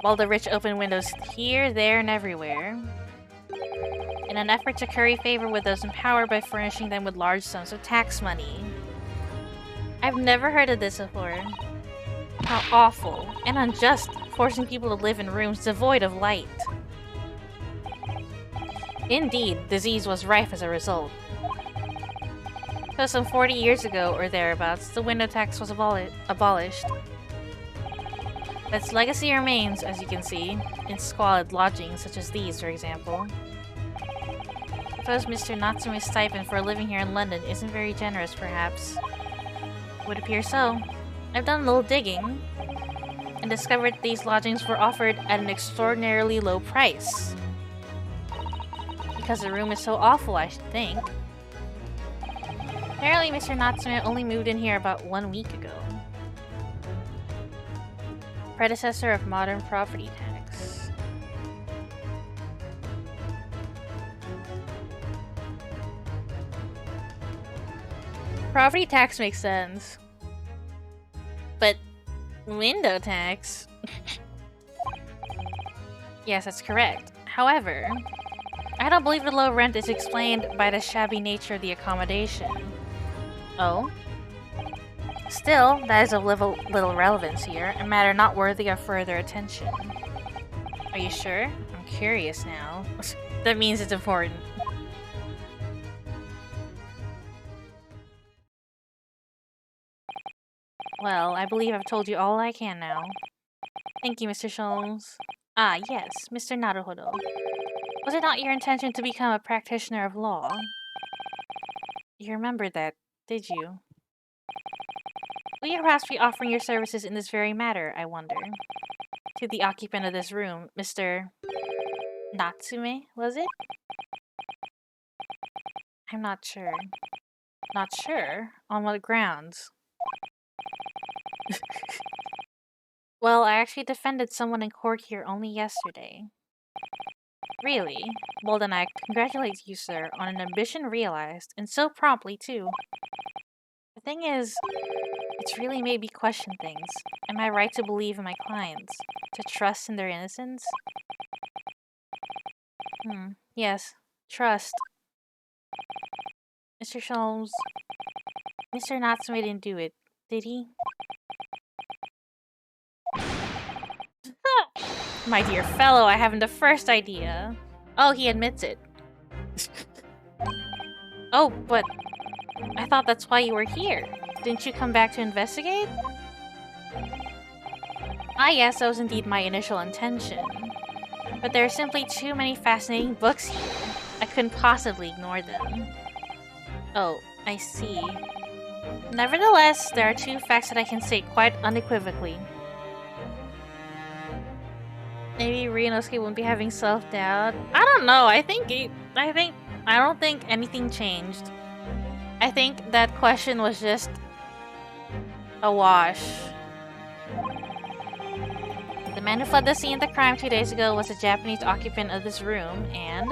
While the rich open windows here, there, and everywhere. In an effort to curry favor with those in power by furnishing them with large sums of tax money. I've never heard of this before. How awful and unjust, forcing people to live in rooms devoid of light. Indeed, disease was rife as a result. So some 40 years ago, or thereabouts, the window tax was abolished. Its legacy remains, as you can see, in squalid lodgings such as these, for example. Suppose Mr. Natsume's stipend for living here in London isn't very generous, perhaps. Would appear so. I've done a little digging, and discovered these lodgings were offered at an extraordinarily low price. Because the room is so awful, I should think. Apparently, Mr. Natsume only moved in here about 1 week ago. Predecessor of modern property tax. Property tax makes sense. But window tax? Yes, that's correct. However, I don't believe the low rent is explained by the shabby nature of the accommodation. Oh? Still, that is of little relevance here, a matter not worthy of further attention. Are you sure? I'm curious now. That means it's important. Well, I believe I've told you all I can now. Thank you, Mr. Sholmes. Ah, yes, Mr. Naruhodo. Was it not your intention to become a practitioner of law? You remember that, did you? Will you perhaps be offering your services in this very matter, I wonder? To the occupant of this room, Mr. Natsume, was it? I'm not sure. Not sure? On what grounds? Well, I actually defended someone in court here only yesterday. Really? Well then I congratulate you, sir, on an ambition realized, and so promptly, too. The thing is, it's really made me question things. Am I right to believe in my clients? To trust in their innocence? Yes. Trust. Mr. Sholmes, Mr. Natsume didn't do it, did he? My dear fellow, I haven't the first idea. Oh, he admits it. Oh, but I thought that's why you were here. Didn't you come back to investigate? Ah, yes, that was indeed my initial intention. But there are simply too many fascinating books here. I couldn't possibly ignore them. Oh, I see. Nevertheless, there are two facts that I can say quite unequivocally. Maybe Ryunosuke won't be having self-doubt. I don't know. I don't think anything changed. I think that question was just a wash. The man who fled the scene of the crime 2 days ago was a Japanese occupant of this room, and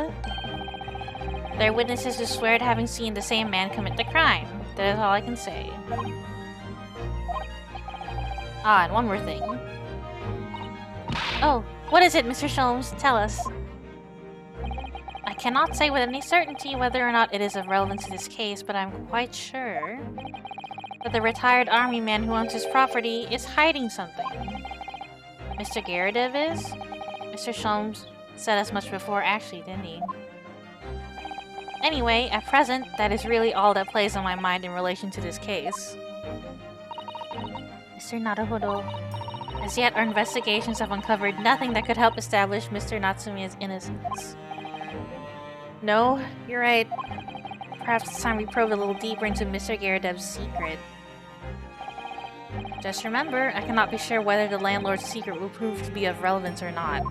there are witnesses who swear to having seen the same man commit the crime. That is all I can say. Ah, and one more thing. Oh, what is it, Mr. Sholmes? Tell us. I cannot say with any certainty whether or not it is of relevance to this case, but I'm quite sure that the retired army man who owns his property is hiding something. Mr. Geradev is? Mr. Sholmes said as much before, actually, didn't he? Anyway, at present, that is really all that plays on my mind in relation to this case. Mr. Naruhodo. As yet, our investigations have uncovered nothing that could help establish Mr. Natsume's innocence. No, you're right. Perhaps it's time we probe a little deeper into Mr. Geradev's secret. Just remember, I cannot be sure whether the landlord's secret will prove to be of relevance or not.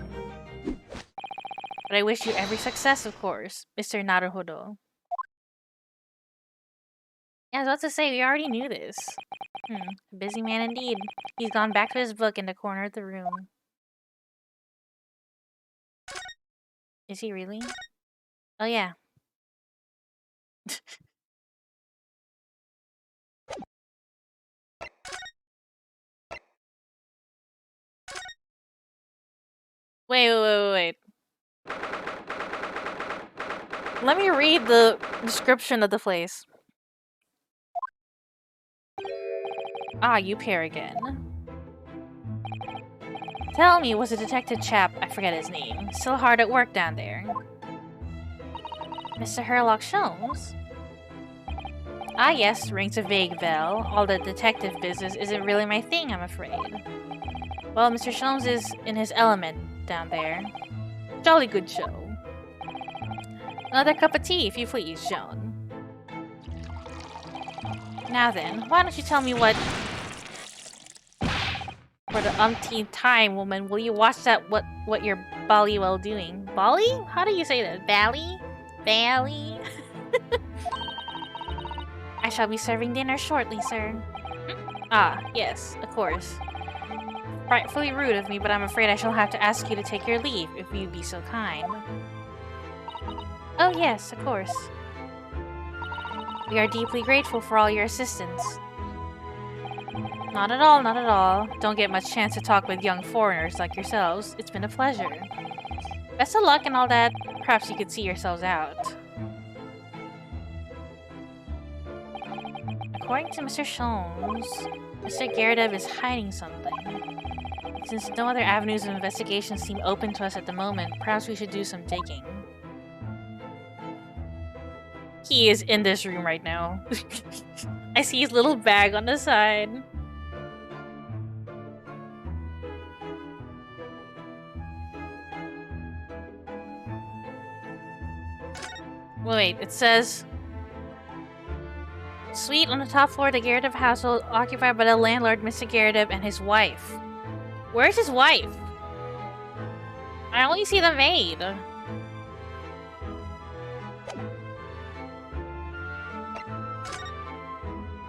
But I wish you every success, of course, Mr. Naruhodo. Yeah, I was about to say, we already knew this. A busy man indeed. He's gone back to his book in the corner of the room. Is he really? Oh yeah. Wait. Let me read the description of the place. Ah, you pair again. Tell me, was a detective chap, I forget his name, still hard at work down there? Mr. Herlock Sholmes? Ah yes, rings a vague bell. All the detective business isn't really my thing, I'm afraid. Well, Mr. Sholmes is in his element down there. Jolly good show. Another cup of tea, if you please, Joan. Now then, why don't you tell me what... For the umpteenth time, woman, will you watch that what you're bally well doing? Bally? How do you say that? Bally? Bally? I shall be serving dinner shortly, sir. Ah, yes, of course. Frightfully rude of me, but I'm afraid I shall have to ask you to take your leave, if you'd be so kind. Oh yes, of course. We are deeply grateful for all your assistance. Not at all, not at all. Don't get much chance to talk with young foreigners like yourselves. It's been a pleasure. Best of luck and all that. Perhaps you could see yourselves out. According to Mr. Sholmes, Mr. Geradev is hiding something. Since no other avenues of investigation seem open to us at the moment, perhaps we should do some digging. He is in this room right now. I see his little bag on the side. Wait, it says... Suite on the top floor of the Garrettov household occupied by the landlord, Mr. Garrettov, and his wife. Where's his wife? I only see the maid.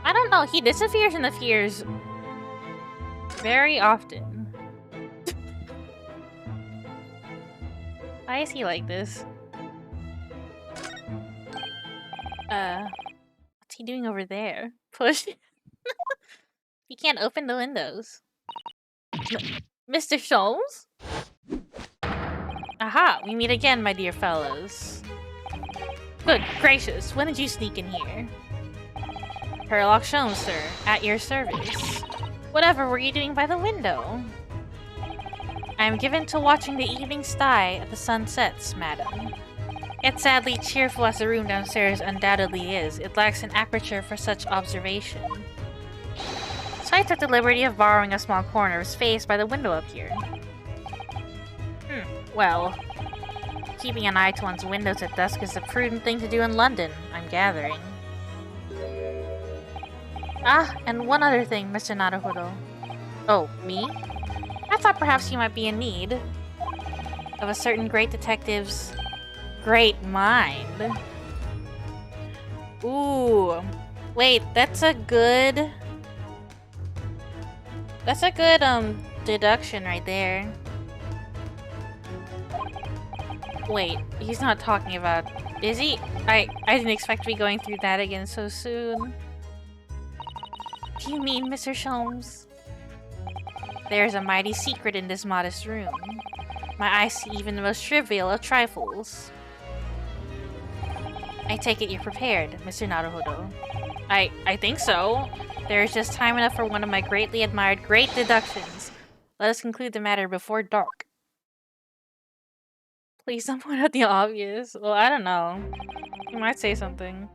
I don't know, he disappears and appears very often. Why is he like this? What's he doing over there? Push. He can't open the windows. Mr. Sholmes? Aha, we meet again, my dear fellows. Good gracious, when did you sneak in here? Sherlock Sholmes, sir, at your service. Whatever were you doing by the window? I am given to watching the evening sky at the sunsets, madam. Yet sadly cheerful as the room downstairs undoubtedly is, it lacks an aperture for such observation. So I took the liberty of borrowing a small corner of space by the window up here. Well, keeping an eye to one's windows at dusk is the prudent thing to do in London, I'm gathering. Ah, and one other thing, Mr. Naruhodo. Oh, me? I thought perhaps you might be in need of a certain great detective's great mind. Ooh. Wait, that's a good... That's a good, deduction right there. Wait, he's not talking about... Is he? I didn't expect to be going through that again so soon. Do you mean, Mr. Sholmes? There's a mighty secret in this modest room. My eyes see even the most trivial of trifles. I take it you're prepared, Mr. Naruhodo. I think so. There is just time enough for one of my greatly admired great deductions. Let us conclude the matter before dark. Please don't point out the obvious. Well, I don't know. You might say something.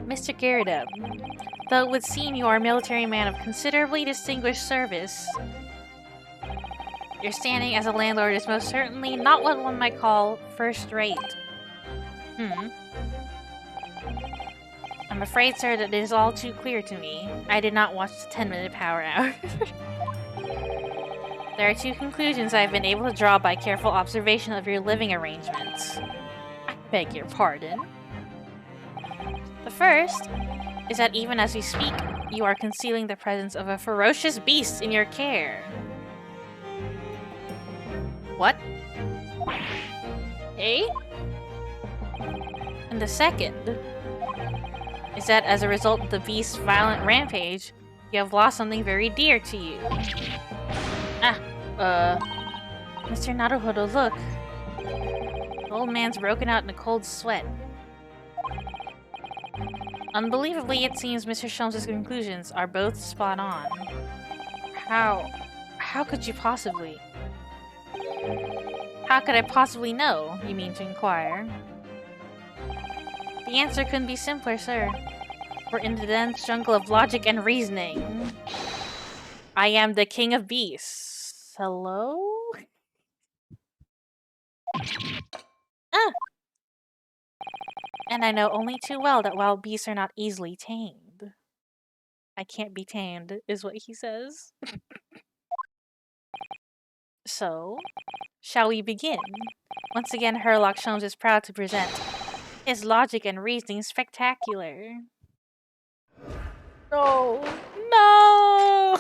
Mr. Garrettov, though it would seem you are a military man of considerably distinguished service, your standing as a landlord is most certainly not what one might call first-rate. I'm afraid, sir, that it is all too clear to me. I did not watch the 10-minute power hour. There are two conclusions I have been able to draw by careful observation of your living arrangements. I beg your pardon. The first is that even as we speak, you are concealing the presence of a ferocious beast in your care. What? Eh? And the second is that as a result of the beast's violent rampage, you have lost something very dear to you. Mr. Naruhodo, look. The old man's broken out in a cold sweat. Unbelievably, it seems Mr. Sholmes' conclusions are both spot on. How could you possibly? How could I possibly know, you mean to inquire? The answer couldn't be simpler, sir. We're in the dense jungle of logic and reasoning. I am the king of beasts. Hello? And I know only too well that wild beasts are not easily tamed. I can't be tamed, is what he says. So, shall we begin? Once again, Sherlock Sholmes is proud to present his logic and reasoning spectacular. No! No!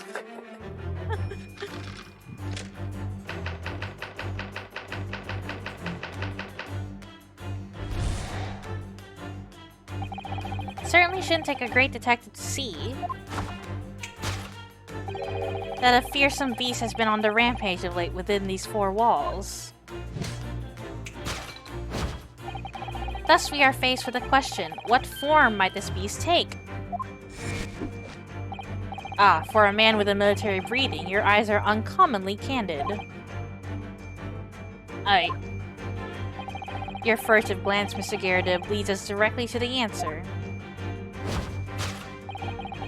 Certainly shouldn't take a great detective to see that a fearsome beast has been on the rampage of late within these four walls. Thus we are faced with a question. What form might this beast take? Ah, for a man with a military breeding, your eyes are uncommonly candid. Your furtive glance, Mr. Garrettov, leads us directly to the answer.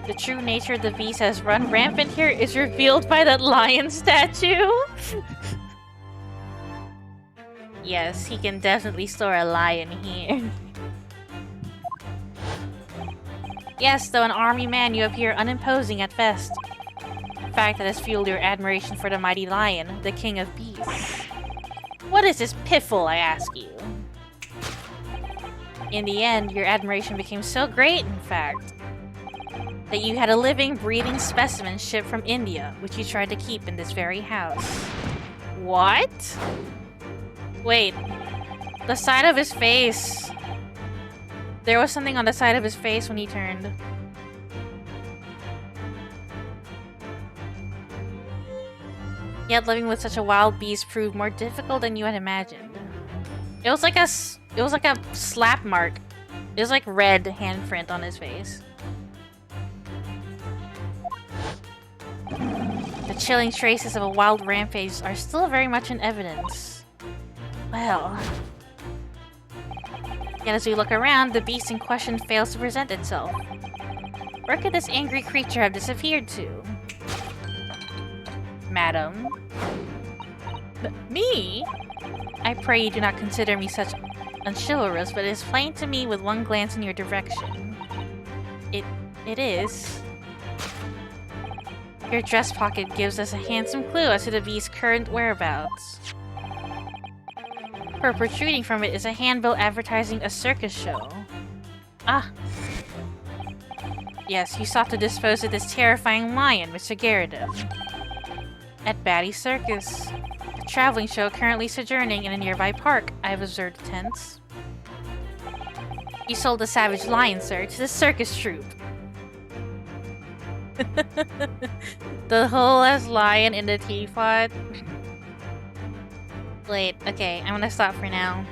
The true nature of the beast has run rampant here is revealed by that lion statue. Yes, he can definitely store a lion here. Yes, though an army man, you appear unimposing at best. A fact that has fueled your admiration for the mighty lion, the king of beasts. What is this piffle, I ask you? In the end, your admiration became so great, in fact, that you had a living, breathing specimen shipped from India, which you tried to keep in this very house. What? Wait. The side of his face. There was something on the side of his face when he turned. Yet living with such a wild beast proved more difficult than you had imagined. It was like a slap mark. It was like red handprint on his face. The chilling traces of a wild rampage are still very much in evidence. Well... Yet as we look around, the beast in question fails to present itself. Where could this angry creature have disappeared to? Madam? Me? I pray you do not consider me such unchivalrous, but it is plain to me with one glance in your direction. It is. Your dress pocket gives us a handsome clue as to the beast's current whereabouts. For protruding from it is a handbill advertising a circus show. Ah. Yes, you sought to dispose of this terrifying lion, Mr. Garrido. At Batty Circus. A traveling show currently sojourning in a nearby park, I have observed the tents. You sold the savage lion, sir, to the circus troupe. The whole ass lion in the teapot. Wait, okay, I'm gonna stop for now.